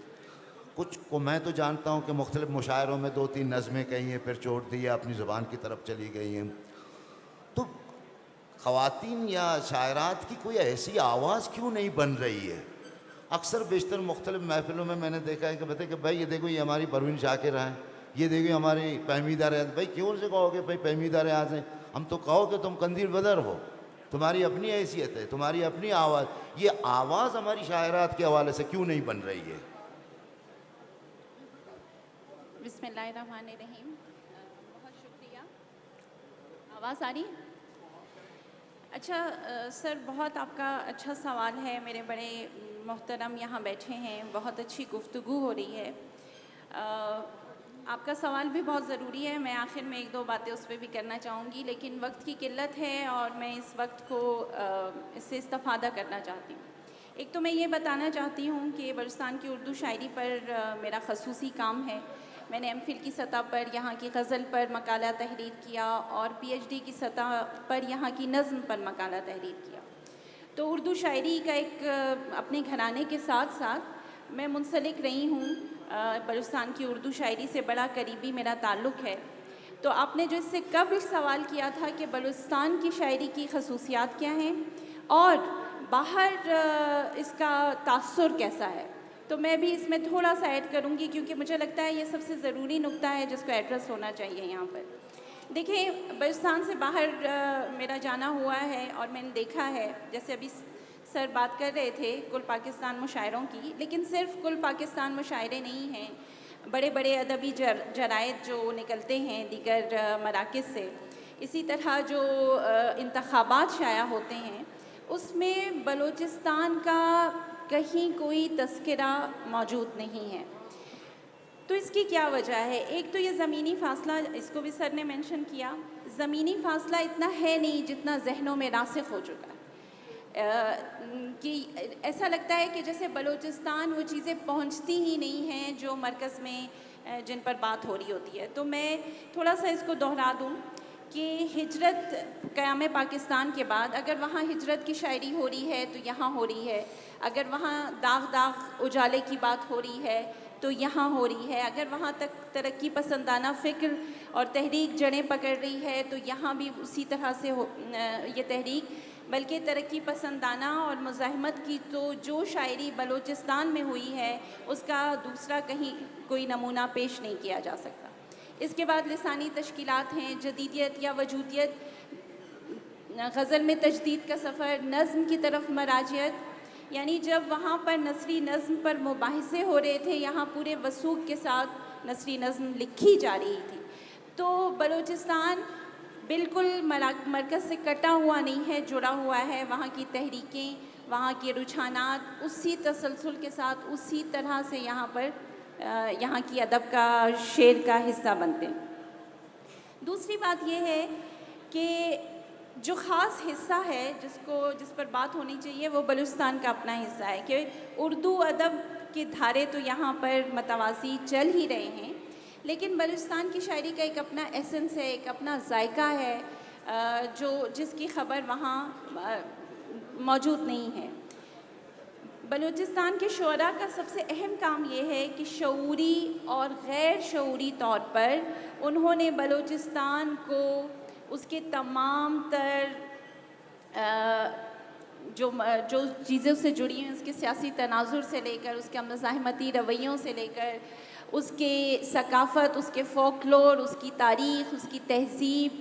कुछ को मैं तो जानता हूँ कि मुख्तलिफ़ मुशायरों में 2-3 नज़में कही हैं, फिर छोड़ दी या अपनी ज़ुबान की तरफ चली गई हैं। तो ख़वातीन या शायरात की कोई ऐसी आवाज़ क्यों नहीं बन रही है? अक्सर बेशतर मुख्तलिफ़ महफ़िलों में मैंने देखा है कि बताए कि भाई ये देखो, ये हमारी परवीन शाकिर हैं, ये देखो हमारी पहमीदा रियाज। भाई क्यों से कहोगे भाई पहमीदा रियाज हैं? हम तो कहो कि तुम कंदील बदर हो, तुम्हारी अपनी हैसियत है, तुम्हारी अपनी आवाज़। ये आवाज़ हमारी शायरात के हवाले से क्यों नहीं बन रही है? बिस्मिल्लाहिर्रहमानिर्रहीम। बहुत शुक्रिया। आवाज़ आ रही? अच्छा सर, बहुत आपका अच्छा सवाल है। मेरे बड़े मोहतरम यहाँ बैठे हैं, बहुत अच्छी गुफ्तगू हो रही है। आपका सवाल भी बहुत ज़रूरी है। मैं आखिर में 1-2 बातें उस पर भी करना चाहूँगी, लेकिन वक्त की किल्लत है और मैं इस वक्त को इससे इस्तिफ़ादा करना चाहती हूँ। एक तो मैं ये बताना चाहती हूँ कि बलूचिस्तान की उर्दू शायरी पर मेरा ख़ुसूसी काम है। मैंने एमफिल की सतह पर यहाँ की गज़ल पर मकाला तहरीर किया और पीएचडी की सतह पर यहाँ की नज़्म पर मकाला तहरीर किया। तो उर्दू शायरी का एक अपने घराने के साथ साथ मैं मुंसलिक रही हूँ। बलूचिस्तान की उर्दू शायरी से बड़ा करीबी मेरा ताल्लुक़ है। तो आपने जो इससे कबल सवाल किया था कि बलूचिस्तान की शायरी की खसूसियात क्या हैं और बाहर इसका तासुर कैसा है, तो मैं भी इसमें थोड़ा सा ऐड करूँगी, क्योंकि मुझे लगता है ये सबसे ज़रूरी नुक्ता है जिसको एड्रेस होना चाहिए यहाँ पर। देखिए, बलूचिस्तान से बाहर मेरा जाना हुआ है और मैंने देखा है, जैसे अभी सर बात कर रहे थे कुल पाकिस्तान मुशायरों की, लेकिन सिर्फ कुल पाकिस्तान मुशायरे नहीं हैं, बड़े बड़े अदबी जरायद जो निकलते हैं दीगर मराकज़ से। इसी तरह जो इंतखाबात शाया होते हैं उसमें बलूचिस्तान का कहीं कोई तज़किरा मौजूद नहीं है। तो इसकी क्या वजह है? एक तो ये ज़मीनी फ़ासला, इसको भी सर ने मेंशन किया, ज़मीनी फ़ासला इतना है नहीं जितना जहनों में रासिख़ हो चुका है। कि ऐसा लगता है कि जैसे बलूचिस्तान वो चीज़ें पहुंचती ही नहीं हैं जो मरकज़ में जिन पर बात हो रही होती है। तो मैं थोड़ा सा इसको दोहरा दूँ कि हिजरत क़याम पाकिस्तान के बाद अगर वहाँ हिजरत की शायरी हो रही है तो यहाँ हो रही है, अगर वहाँ दाग दाग उजाले की बात हो रही है तो यहाँ हो रही है, अगर वहाँ तक तरक्की पसंदाना फ़िक्र और तहरीक जड़ें पकड़ रही है तो यहाँ भी उसी तरह से ये तहरीक, बल्कि तरक्की पसंदाना और मुज़ाहमत की तो जो शायरी बलूचिस्तान में हुई है उसका दूसरा कहीं कोई नमूना पेश नहीं किया जा सकता। इसके बाद लिसानी तश्कीलात हैं, जदीदियत या वजूदियत, गज़ल में तजदीद का सफ़र, नज़्म की तरफ मराजियत, यानी जब वहाँ पर नसरी नज़्म पर मुबाहिसे हो रहे थे, यहाँ पूरे वसूख के साथ नसरी नज़्म लिखी जा रही थी। तो बलूचिस्तान बिल्कुल मरकज़ से कटा हुआ नहीं है, जुड़ा हुआ है। वहाँ की तहरीकें, वहाँ के रुझानात उसी तसलसल के साथ उसी तरह से यहाँ पर यहाँ की अदब का शेर का हिस्सा बनते हैं। दूसरी बात ये है कि जो ख़ास हिस्सा है जिस पर बात होनी चाहिए वो बलूचिस्तान का अपना हिस्सा है कि उर्दू अदब के धारे तो यहाँ पर मतवाज़ी चल ही रहे हैं, लेकिन बलूचिस्तान की शायरी का एक अपना एसेंस है, एक अपना जायका है जिसकी ख़बर वहाँ मौजूद नहीं है। बलूचिस्तान के शुअरा का सबसे अहम काम ये है कि शऊरी और गैर शऊरी तौर पर उन्होंने बलूचिस्तान को उसके तमाम तर जो चीज़ों से जुड़ी हैं, उसके सियासी तनाजुर से लेकर उसके मज़ाहमती रवैयों से लेकर उसके सकाफ़त, उसके फ़ोकलोर, उसकी तारीख़, उसकी तहज़ीब,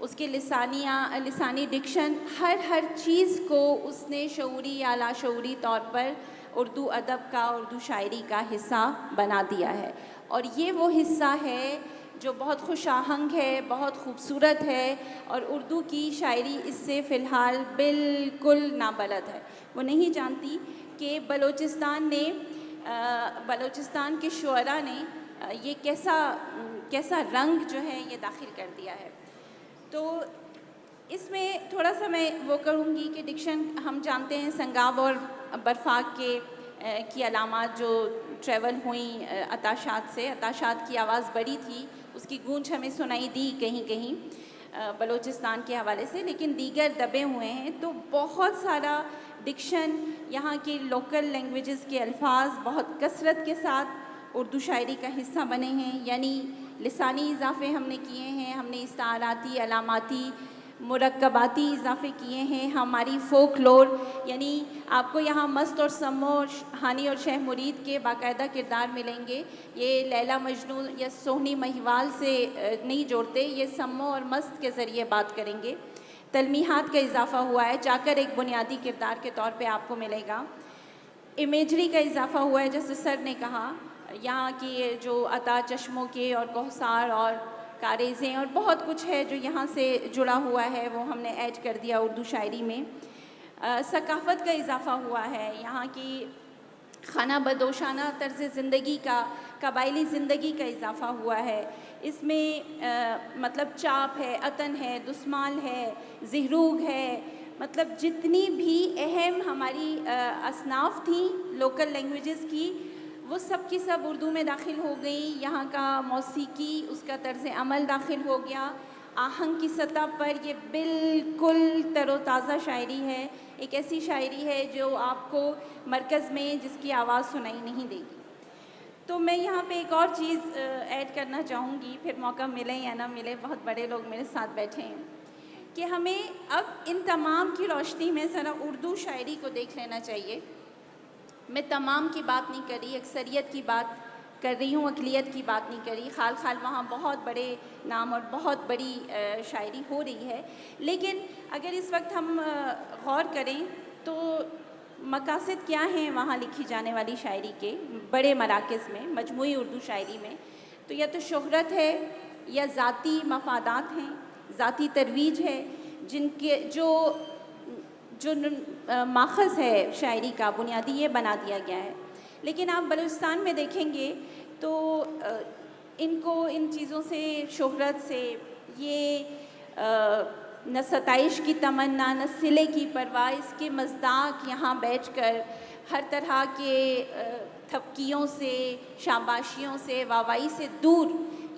उसके लिसानी डिक्शन, हर चीज़ को उसने शऊरी या लाशऊरी तौर पर उर्दू अदब का, उर्दू शायरी का हिस्सा बना दिया है। और ये वो हिस्सा है जो बहुत खुश आहंग है, बहुत खूबसूरत है, और उर्दू की शायरी इससे फ़िलहाल बिल्कुल नाबलद है। वो नहीं जानती कि बलूचिस्तान के शुअरा ने ये कैसा रंग जो है ये दाखिल कर दिया है। तो इसमें थोड़ा सा मैं वो करूँगी कि डिक्शन हम जानते हैं संगाब और बरफाक की अलामात जो ट्रैवल हुई अताशात की आवाज़ बड़ी थी, उसकी गूंज हमें सुनाई दी कहीं कहीं बलूचिस्तान के हवाले से, लेकिन दीगर दबे हुए हैं। तो बहुत सारा डिक्शन, यहाँ के लोकल लैंग्वेजेस के अल्फाज बहुत कसरत के साथ उर्दू शायरी का हिस्सा बने हैं, यानी लिसानी इजाफ़े हमने किए हैं, हमने इस्ताराती, अलामाती, मुरक्कबाती इजाफ़े किए हैं, हमारी फ़ोकलोर, यानी आपको यहाँ मस्त और सम्मो, हानी और शह मुरीद के बाकायदा किरदार मिलेंगे। ये लैला मजनू या सोहनी महिवाल से नहीं जोड़ते, ये सम्मो और मस्त के ज़रिए बात करेंगे। तलमीहात का इजाफ़ा हुआ है, जाकर एक बुनियादी किरदार के तौर पे आपको मिलेगा। इमेजरी का इजाफ़ा हुआ है, जैसे सर ने कहा, यहाँ की जो अता चश्मों के और कोहसार और कारेज़ें और बहुत कुछ है जो यहाँ से जुड़ा हुआ है, वो हमने ऐड कर दिया उर्दू शायरी में। सकाफ़त का इजाफ़ा हुआ है, यहाँ की खाना बदोशाना तर्ज़ ज़िंदगी का, कबायली ज़िंदगी का इजाफ़ा हुआ है। इसमें मतलब चाप है, अतन है, दुस्माल है, ज़िहरूग है, मतलब जितनी भी अहम हमारी असनाफ़ थी लोकल लैंग्वेजेस की, वो सब की सब उर्दू में दाखिल हो गई। यहाँ का मौसीकी, उसका तर्ज़ अमल दाखिल हो गया। आहंग की सतह पर ये बिल्कुल तरोताज़ा शायरी है, एक ऐसी शायरी है जो आपको मरकज़ में जिसकी आवाज़ सुनाई नहीं देगी। तो मैं यहाँ पे एक और चीज़ ऐड करना चाहूँगी, फिर मौका मिले या ना मिले, बहुत बड़े लोग मेरे साथ बैठे हैं, कि हमें अब इन तमाम की रोशनी में ज़रा उर्दू शायरी को देख लेना चाहिए। मैं तमाम की बात नहीं कर रही, अक्सरियत की बात कर रही हूँ, अक़लियत की बात नहीं कर रही। खाल वहाँ बहुत बड़े नाम और बहुत बड़ी शायरी हो रही है, लेकिन अगर इस वक्त हम गौर करें तो मकासद क्या हैं वहाँ लिखी जाने वाली शायरी के बड़े मराकज़ में, मजमूई उर्दू शायरी में, तो या तो शोहरत है या ज़ाती मफादात हैं, ज़ाती तरवीज है, जिनके जो माखज़ है शायरी का बुनियादी ये बना दिया गया है। लेकिन आप बलूचिस्तान में देखेंगे तो इनको इन चीज़ों से, शोहरत से, ये न सताइश की तमन्ना, न सिले की परवाह, इसके मज़दाक यहाँ बैठकर हर तरह के थपकियों से, शाबाशियों से, वाहवाही से दूर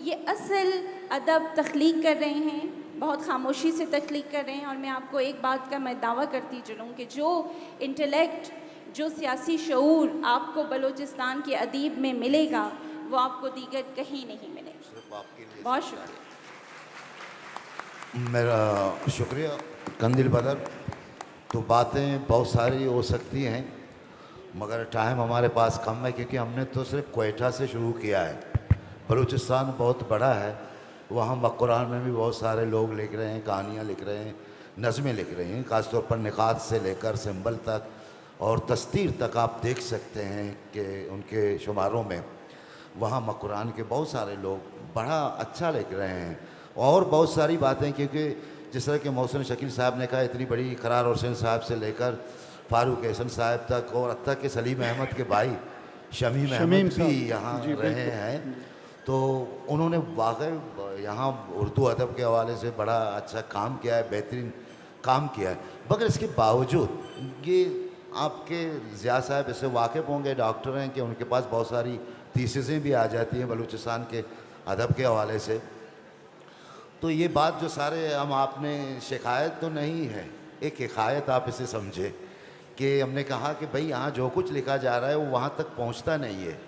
ये असल अदब तख्लीक कर रहे हैं, बहुत खामोशी से तख्लीक कर रहे हैं। और मैं आपको एक बात का मैं दावा करती चलूँ कि जो इंटेलेक्ट, जो सियासी शऊर आपको बलूचिस्तान के अदीब में मिलेगा वो आपको दीगर कहीं नहीं मिलेगा। बहुत शुक्रिया। मेरा शुक्रिया कंदिल बदर। तो बातें बहुत सारी हो सकती हैं मगर टाइम हमारे पास कम है, क्योंकि हमने तो सिर्फ क्वेटा से शुरू किया है। बलूचिस्तान बहुत बड़ा है, वहाँ कुरान में भी बहुत सारे लोग लिख रहे हैं, कहानियाँ लिख रहे हैं, नज़में लिख रहे हैं, ख़ासतौर पर निकात से लेकर सिंबल तक और तस्तीर तक आप देख सकते हैं कि उनके शुमारों में वहाँ मकुरान के बहुत सारे लोग बड़ा अच्छा लिख रहे हैं। और बहुत सारी बातें, क्योंकि जिस तरह के मोहसिन शकील साहब ने कहा, इतनी बड़ी करार हुसैन साहब से लेकर फारूक एहसन साहब तक और अब तक के सलीम अहमद के भाई शमीम अहमद भी यहाँ रहे हैं। तो उन्होंने वाकई यहाँ उर्दू अदब के हवाले से बड़ा अच्छा काम किया है, बेहतरीन काम किया है। मगर इसके बावजूद ये आपके ज़िया साहब इससे वाकिफ़ होंगे, डॉक्टर हैं, कि उनके पास बहुत सारी थीसिसें भी आ जाती हैं बलूचिस्तान के अदब के हवाले से। तो ये बात जो सारे हम आपने शिकायत तो नहीं है, एक हिकायत आप इसे समझे कि हमने कहा कि भाई यहाँ जो कुछ लिखा जा रहा है वो वहाँ तक पहुँचता नहीं है,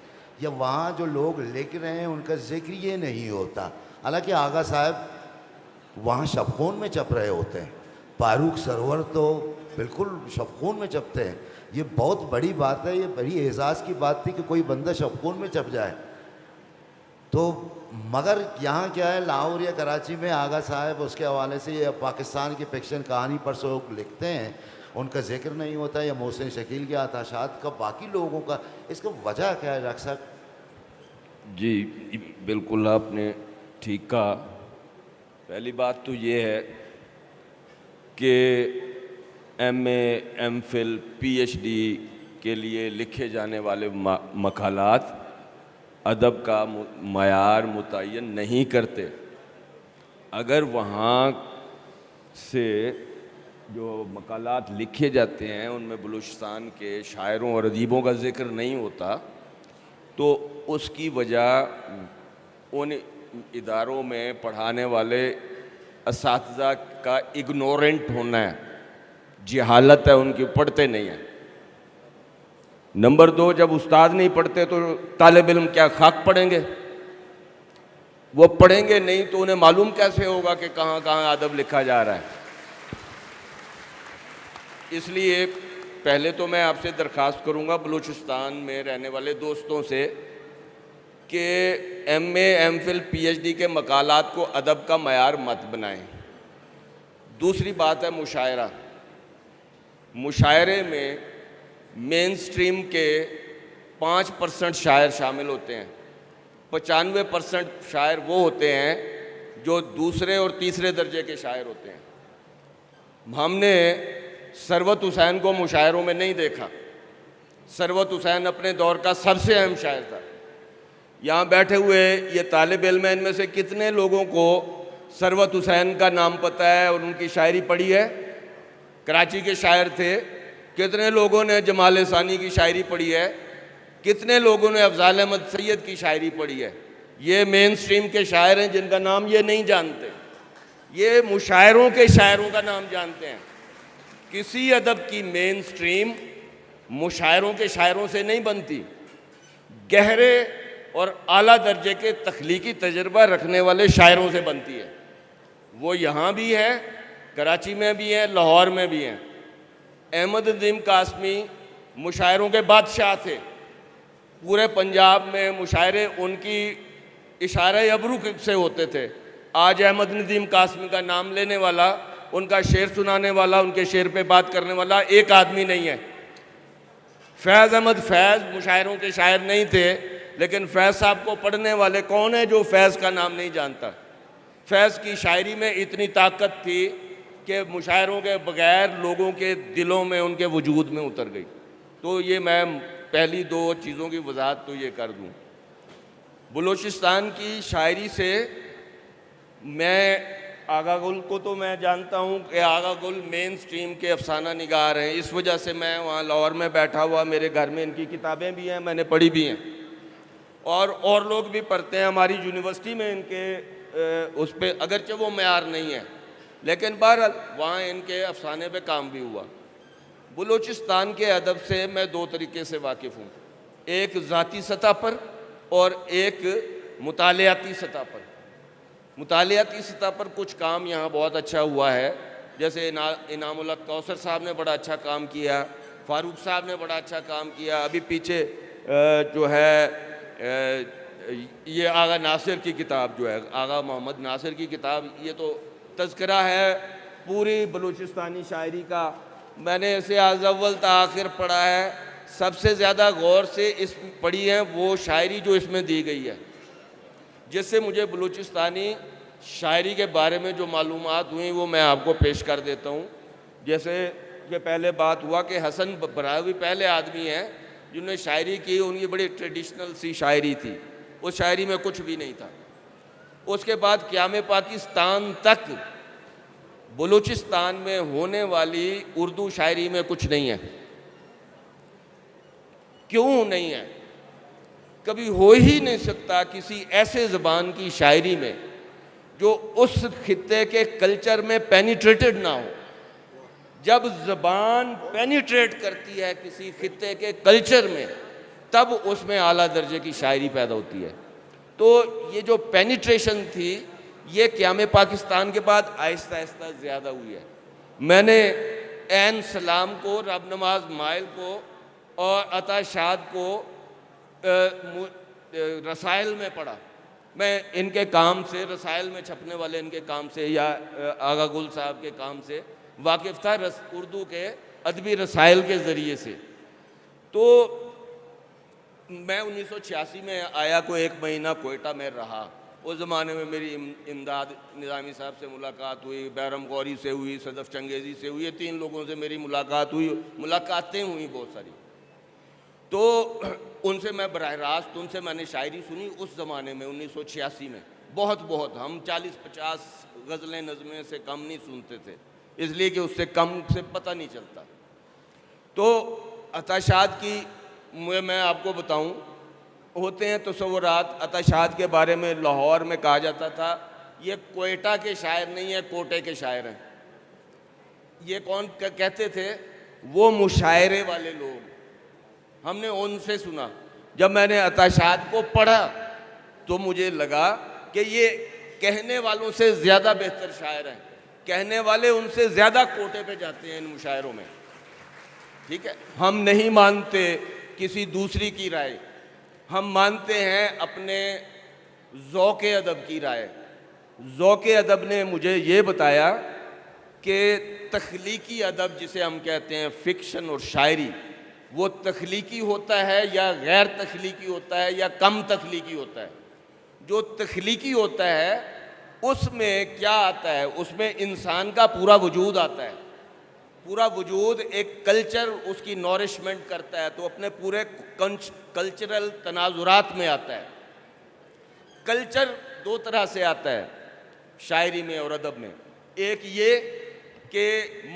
या वहाँ जो लोग लिख रहे हैं उनका जिक्र ये नहीं होता। हालांकि आगा साहब वहाँ शबखून में चप रहे होते हैं, फारूक सरवर तो बिल्कुल शबखून में चपते हैं। ये बहुत बड़ी बात है, ये बड़ी एजाज़ की बात थी कि कोई बंदा शबखून में चप जाए। तो मगर यहाँ क्या है, लाहौर या कराची में आगा साहब उसके हवाले से ये पाकिस्तान की फिक्शन कहानी पर सो लिखते हैं, उनका जिक्र नहीं होता, या मोहसिन शकील के आताशात का, बाकी लोगों का। इसका वजह क्या है डॉक्टर साहब? जी बिल्कुल आपने ठीक कहा। पहली बात तो ये है कि MA, MPhil, PhD के लिए लिखे जाने वाले मकालात अदब का मयार मुतय्यन नहीं करते। अगर वहाँ से जो मकालात लिखे जाते हैं उनमें बलूचिस्तान के शायरों और अदीबों का ज़िक्र नहीं होता, तो उसकी वजह उन इदारों में पढ़ाने वाले असातिज़ा का इग्नोरेंट होना है, जहालत है उनकी, पढ़ते नहीं हैं। नंबर 2, जब उस्ताद नहीं पढ़ते तो तालिब इल्म क्या खाक पढ़ेंगे? वो पढ़ेंगे नहीं तो उन्हें मालूम कैसे होगा कि कहाँ कहाँ अदब लिखा जा रहा है। इसलिए पहले तो मैं आपसे दरख्वास्त करूँगा बलूचिस्तान में रहने वाले दोस्तों से कि MA, MPhil, PhD के मकालात को अदब का मयार मत बनाएं। दूसरी बात है मुशायरा। मुशायरे में मेन स्ट्रीम के 5% शायर शामिल होते हैं, 95% शायर वो होते हैं जो दूसरे और तीसरे दर्जे के शायर होते हैं। हमने सरवत हुसैन को मुशायरों में नहीं देखा। सरवत हुसैन अपने दौर का सबसे अहम शायर था। यहाँ बैठे हुए ये तालिब इल्म हैं, इनमें से कितने लोगों को सरवत हुसैन का नाम पता है और उनकी शायरी पढ़ी है? कराची के शायर थे। कितने लोगों ने जमाल सानी की शायरी पढ़ी है? कितने लोगों ने अफजाल अहमद सैयद की शायरी पढ़ी है? ये मेन स्ट्रीम के शायर हैं जिनका नाम ये नहीं जानते। ये मुशायरों के शायरों का नाम जानते हैं। किसी अदब की मेन स्ट्रीम मुशायरों के शायरों से नहीं बनती, गहरे और आला दर्जे के तख्लीकी तजर्बा रखने वाले शायरों से बनती है। वो यहाँ भी है, कराची में भी है, लाहौर में भी हैं। अहमद नदीम कासमी मुशायरों के बादशाह थे। पूरे पंजाब में मुशायरे उनकी इशारे अबरू से होते थे। आज अहमद नदीम कासमी का नाम लेने वाला, उनका शेर सुनाने वाला, उनके शेर पे बात करने वाला एक आदमी नहीं है। फैज़ अहमद फैज़ मुशायरों के शायर नहीं थे, लेकिन फैज़ साहब को पढ़ने वाले कौन है जो फैज़ का नाम नहीं जानता? फैज़ की शायरी में इतनी ताकत थी कि मुशायरों के बगैर लोगों के दिलों में, उनके वजूद में उतर गई। तो ये मैं पहली 2 चीज़ों की वजाहत तो ये कर दूँ। बलूचिस्तान की शायरी से मैं आगा गुल को तो मैं जानता हूँ कि आगा गुल मेन स्ट्रीम के अफसाना निगार हैं। इस वजह से मैं वहाँ लाहौर में बैठा हुआ, मेरे घर में इनकी किताबें भी हैं, मैंने पढ़ी भी हैं, और लोग भी पढ़ते हैं। हमारी यूनिवर्सिटी में इनके उस पर अगरचे वो मयार नहीं है, लेकिन बहरहाल वहाँ इनके अफसाने पे काम भी हुआ। बलूचिस्तान के अदब से मैं 2 तरीके से वाकिफ़ हूँ, एक ज़ाती सतह पर और एक मुतालियाती सतह पर। मुतालियाती सतह पर कुछ काम यहाँ बहुत अच्छा हुआ है, जैसे इनामुल हक कौसर साहब ने बड़ा अच्छा काम किया, फारूक साहब ने बड़ा अच्छा काम किया। अभी पीछे जो है ये आगा नासिर की किताब जो है, आगा मोहम्मद नासिर की किताब, ये तो तज़किरा है पूरी बलूचिस्तानी शायरी का। मैंने इसे आज अव्वल ता आखिर पढ़ा है। सबसे ज़्यादा गौर से इस पढ़ी है वो शायरी जो इसमें दी गई है, जिससे मुझे बलूचिस्तानी शायरी के बारे में जो मालूमात हुई वो मैं आपको पेश कर देता हूँ। जैसे कि पहले बात हुआ कि हसन बरावी पहले आदमी हैं जिन्होंने शायरी की, उनकी बड़ी ट्रेडिशनल सी शायरी थी। उस शायरी में कुछ भी नहीं था। उसके बाद क़याम पाकिस्तान तक बलूचिस्तान में होने वाली उर्दू शायरी में कुछ नहीं है। क्यों नहीं है? कभी हो ही नहीं सकता किसी ऐसे ज़बान की शायरी में जो उस खित्ते के कल्चर में पेनिट्रेटेड ना हो। जब ज़बान पेनिट्रेट करती है किसी खित्ते के कल्चर में, तब उसमें आला दर्जे की शायरी पैदा होती है। तो ये जो पेनिट्रेशन थी, ये क़याम पाकिस्तान के बाद आहिस्ता आहिस्ता ज़्यादा हुई है। मैंने ऐन सलाम को, रब नमाज माइल को और अता शाद को रसायल में पढ़ा। मैं इनके काम से, रसायल में छपने वाले इनके काम से या आगा गुल साहब के काम से वाकिफ़ था, उर्दू के अदबी रसायल के ज़रिए से। तो मैं 1986 में आया, को 1 महीना कोयटा में रहा। उस ज़माने में मेरी इमदाद निज़ामी साहब से मुलाकात हुई, बैरम गौरी से हुई, सदफ़ चंगेज़ी से हुई। ये 3 लोगों से मेरी मुलाकात हुई, मुलाकातें हुई बहुत सारी। तो उनसे मैं बराह रास्त, उनसे मैंने शायरी सुनी उस ज़माने में 1986 में। बहुत हम 40-50 गज़लें नज़में से कम नहीं सुनते थे, इसलिए कि उससे कम से पता नहीं चलता। तो अताशाद की मैं आपको बताऊं, होते हैं तसव्वुरात। अताशाद के बारे में लाहौर में कहा जाता था ये कोयटा के शायर नहीं है, कोटे के शायर हैं। ये कौन कहते थे? वो मुशायरे वाले लोग। हमने उनसे सुना। जब मैंने अताशाद को पढ़ा तो मुझे लगा कि ये कहने वालों से ज़्यादा बेहतर शायर हैं। कहने वाले उनसे ज़्यादा कोटे पे जाते हैं इन मुशायरों में। ठीक है, हम नहीं मानते किसी दूसरी की राय, हम मानते हैं अपने ज़ौक़े अदब की राय। ज़ौक़े अदब ने मुझे ये बताया कि तख्लीकी अदब जिसे हम कहते हैं, फ़िक्शन और शायरी, वो तख्लीकी होता है या गैर तख्लीकी होता है या कम तख्लीकी होता है। जो तख्लीकी होता है उसमें क्या आता है? उसमें इंसान का पूरा वजूद आता है। पूरा वजूद एक कल्चर उसकी नॉरिशमेंट करता है, तो अपने पूरे कल्चरल तनाजुरात में आता है। कल्चर 2 तरह से आता है शायरी में और अदब में। एक ये कि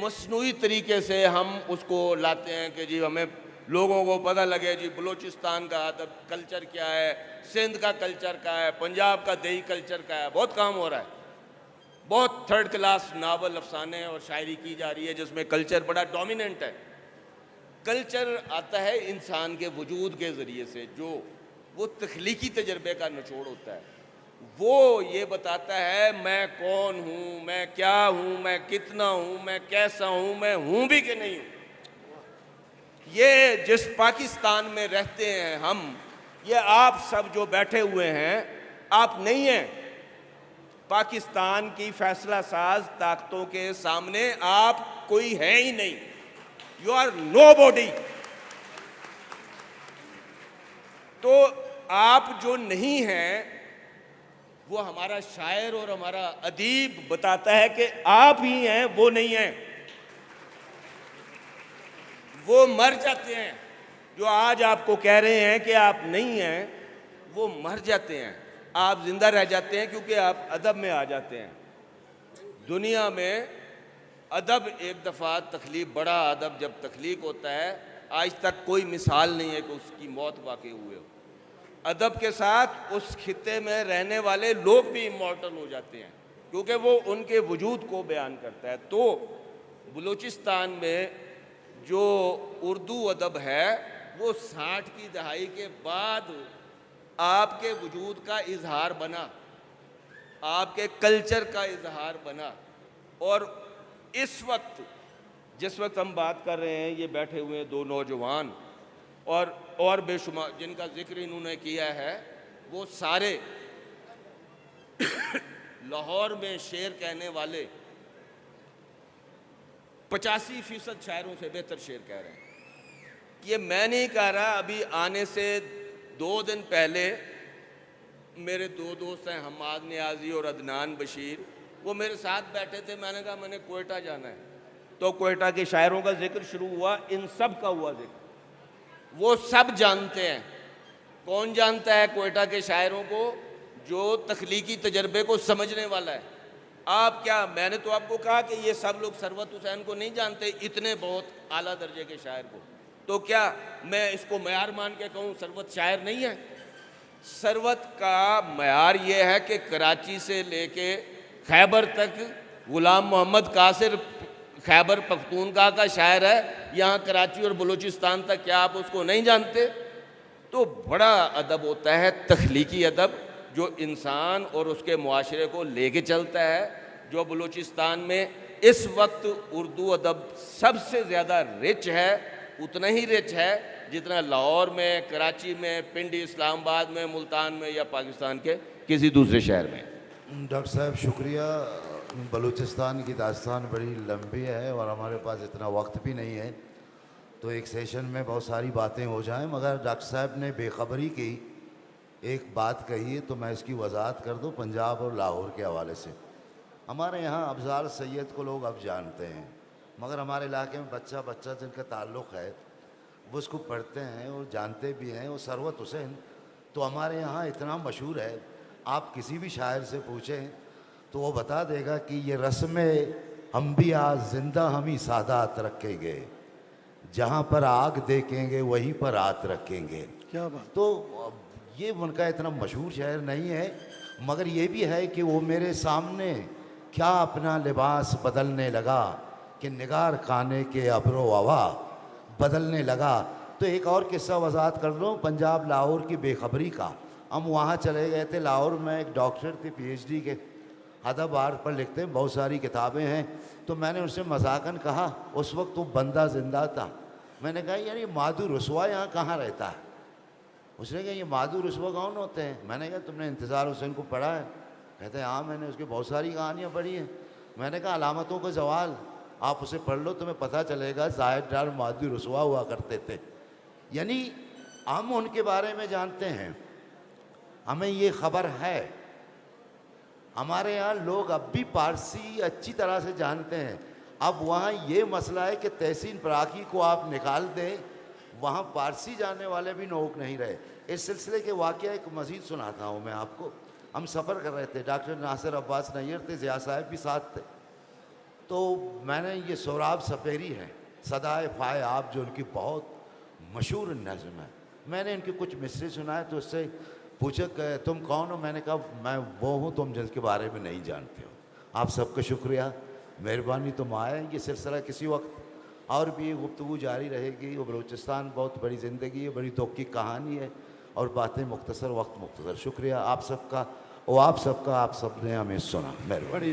मसनूई तरीके से हम उसको लाते हैं कि जी हमें लोगों को पता लगे जी बलूचिस्तान का अदब कल्चर क्या है, सिंध का कल्चर क्या है, पंजाब का दही कल्चर क्या है। बहुत काम हो रहा है, बहुत 3rd क्लास नावल, अफसाने और शायरी की जा रही है जिसमें कल्चर बड़ा डोमिनेंट है। कल्चर आता है इंसान के वजूद के ज़रिए से, जो वो तख्लीकी तजर्बे का निचोड़ होता है। वो ये बताता है मैं कौन हूँ, मैं क्या हूँ, मैं कितना हूँ, मैं कैसा हूँ, मैं हूँ भी कि नहीं हूँ। ये जिस पाकिस्तान में रहते हैं हम, ये आप सब जो बैठे हुए हैं, आप नहीं हैं। पाकिस्तान की फैसला साज ताकतों के सामने आप कोई है ही नहीं। You are nobody. तो आप जो नहीं हैं, वो हमारा शायर और हमारा अदीब बताता है कि आप ही हैं, वो नहीं हैं। वो मर जाते हैं। जो आज आपको कह रहे हैं कि आप नहीं हैं, वो मर जाते हैं। आप जिंदा रह जाते हैं क्योंकि आप अदब में आ जाते हैं। दुनिया में अदब एक दफ़ा तख्लीक, बड़ा अदब जब तख्लीक होता है, आज तक कोई मिसाल नहीं है कि उसकी मौत वाक़ई हुए हो। अदब के साथ उस खित्ते में रहने वाले लोग भी इमॉर्टल हो जाते हैं क्योंकि वो उनके वजूद को बयान करता है। तो बलूचिस्तान में जो उर्दू अदब है वो 60 की दहाई के बाद आपके वजूद का इजहार बना, आपके कल्चर का इजहार बना। और इस वक्त जिस वक्त हम बात कर रहे हैं, ये बैठे हुए हैं 2 नौजवान और बेशुमार जिनका जिक्र इन्होंने किया है, वो सारे लाहौर में शेर कहने वाले 85% शायरों से बेहतर शेर कह रहे हैं। ये मैं नहीं कह रहा, अभी आने से 2 दिन पहले मेरे 2 दोस्त हैं, हम्माद नियाजी और अदनान बशीर, वो मेरे साथ बैठे थे। मैंने कहा मैंने कोयटा जाना है, तो कोयटा के शायरों का जिक्र शुरू हुआ, इन सब का हुआ जिक्र। वो सब जानते हैं कौन जानता है कोयटा के शायरों को जो तख्लीकी तजर्बे को समझने वाला है? आप क्या, मैंने तो आपको कहा कि ये सब लोग सरवत हुसैन को नहीं जानते, इतने बहुत आला दर्जे के शायर को। तो क्या मैं इसको मयार मान के कहूँ सरवत शायर नहीं है? सरवत का मयार ये है कि कराची से लेके खैबर तक गुलाम मोहम्मद कासिर खैबर पख्तूनख्वा का शायर है, यहाँ कराची और बलूचिस्तान तक, क्या आप उसको नहीं जानते? तो बड़ा अदब होता है, तख्लीकी अदब, जो इंसान और उसके मुआशरे को लेके चलता है। जो बलूचिस्तान में इस वक्त उर्दू अदब सबसे ज़्यादा रिच है, उतना ही रिच है जितना लाहौर में, कराची में, पिंडी, इस्लामाबाद में, मुल्तान में या पाकिस्तान के किसी दूसरे शहर में। डॉक्टर साहब शुक्रिया। बलूचिस्तान की दास्तान बड़ी लंबी है और हमारे पास इतना वक्त भी नहीं है, तो एक सेशन में बहुत सारी बातें हो जाएं, मगर डॉक्टर साहब ने बेखबरी की एक बात कही है तो मैं इसकी वजाहत कर दूं पंजाब और लाहौर के हवाले से। हमारे यहाँ अफजाल सैयद को लोग अब जानते हैं, मगर हमारे इलाके में बच्चा बच्चा जिनका ताल्लुक़ है वो उसको पढ़ते हैं और जानते भी हैं। और सरवत हुसैन तो हमारे यहाँ इतना मशहूर है, आप किसी भी शायर से पूछें तो वो बता देगा कि ये रस्में हम भी आज ज़िंदा हम ही सादात रखेंगे, जहाँ पर आग देखेंगे वहीं पर हाथ रखेंगे। क्या बात। तो ये उनका इतना मशहूर शायर नहीं है, मगर ये भी है कि वो मेरे सामने क्या अपना लिबास बदलने लगा कि निगार खाने के अब्रो हवा बदलने लगा। तो एक और किस्सा वजाहत कर दूँ पंजाब लाहौर की बेखबरी का। हम वहाँ चले गए थे, लाहौर में एक डॉक्टर थे PhD के, अदब आर्ट पर लिखते हैं, बहुत सारी किताबें हैं। तो मैंने उससे मजाकन कहा, उस वक्त वो बंदा ज़िंदा था, मैंने कहा यार ये माधु रसवा यहाँ कहाँ रहता है? उसने कहा ये माधु रसवा कौन होते हैं? मैंने कहा तुमने इंतज़ार हुसैन को पढ़ा है? कहते हैं हाँ मैंने उसकी बहुत सारी कहानियाँ पढ़ी हैं। मैंने कहा अलामतों का जवाल, आप उसे पढ़ लो, तुम्हें पता चलेगा ज़ाहिर डार माधु रसवा हुआ करते थे। यानी हम उनके बारे में जानते हैं, हमें ये खबर है। हमारे यहाँ लोग अब भी पारसी अच्छी तरह से जानते हैं। अब वहाँ ये मसला है कि तहसीन पराकी को आप निकाल दें, वहाँ पारसी जानने वाले भी लोग नहीं रहे। इस सिलसिले के वाक़या एक मज़ीद सुनाता हूँ मैं आपको। हम सफ़र कर रहे थे, डॉक्टर नासिर अब्बास नैयर थे, ज़िया साहब भी साथ थे। तो मैंने ये सोराब सपेरी है, सदाए फ़ाए आप, जो उनकी बहुत मशहूर नज़्म है, मैंने इनके कुछ मिसरे सुनाए। तो उससे पूछा कि तुम कौन हो? मैंने कहा मैं वो हूँ तुम जिसके बारे में नहीं जानते हो। आप सबका शुक्रिया, मेहरबानी, तुम आए। ये सिलसिला किसी वक्त और भी गुफ्तगू जारी रहेगी। वो बलूचिस्तान बहुत बड़ी ज़िंदगी है, बड़ी दुख की कहानी है और बातें मुख्तसर, वक्त मुख्तसर। शुक्रिया आप सबका, और आप सबका, आप सब ने हमें सुना। मेहरबानी।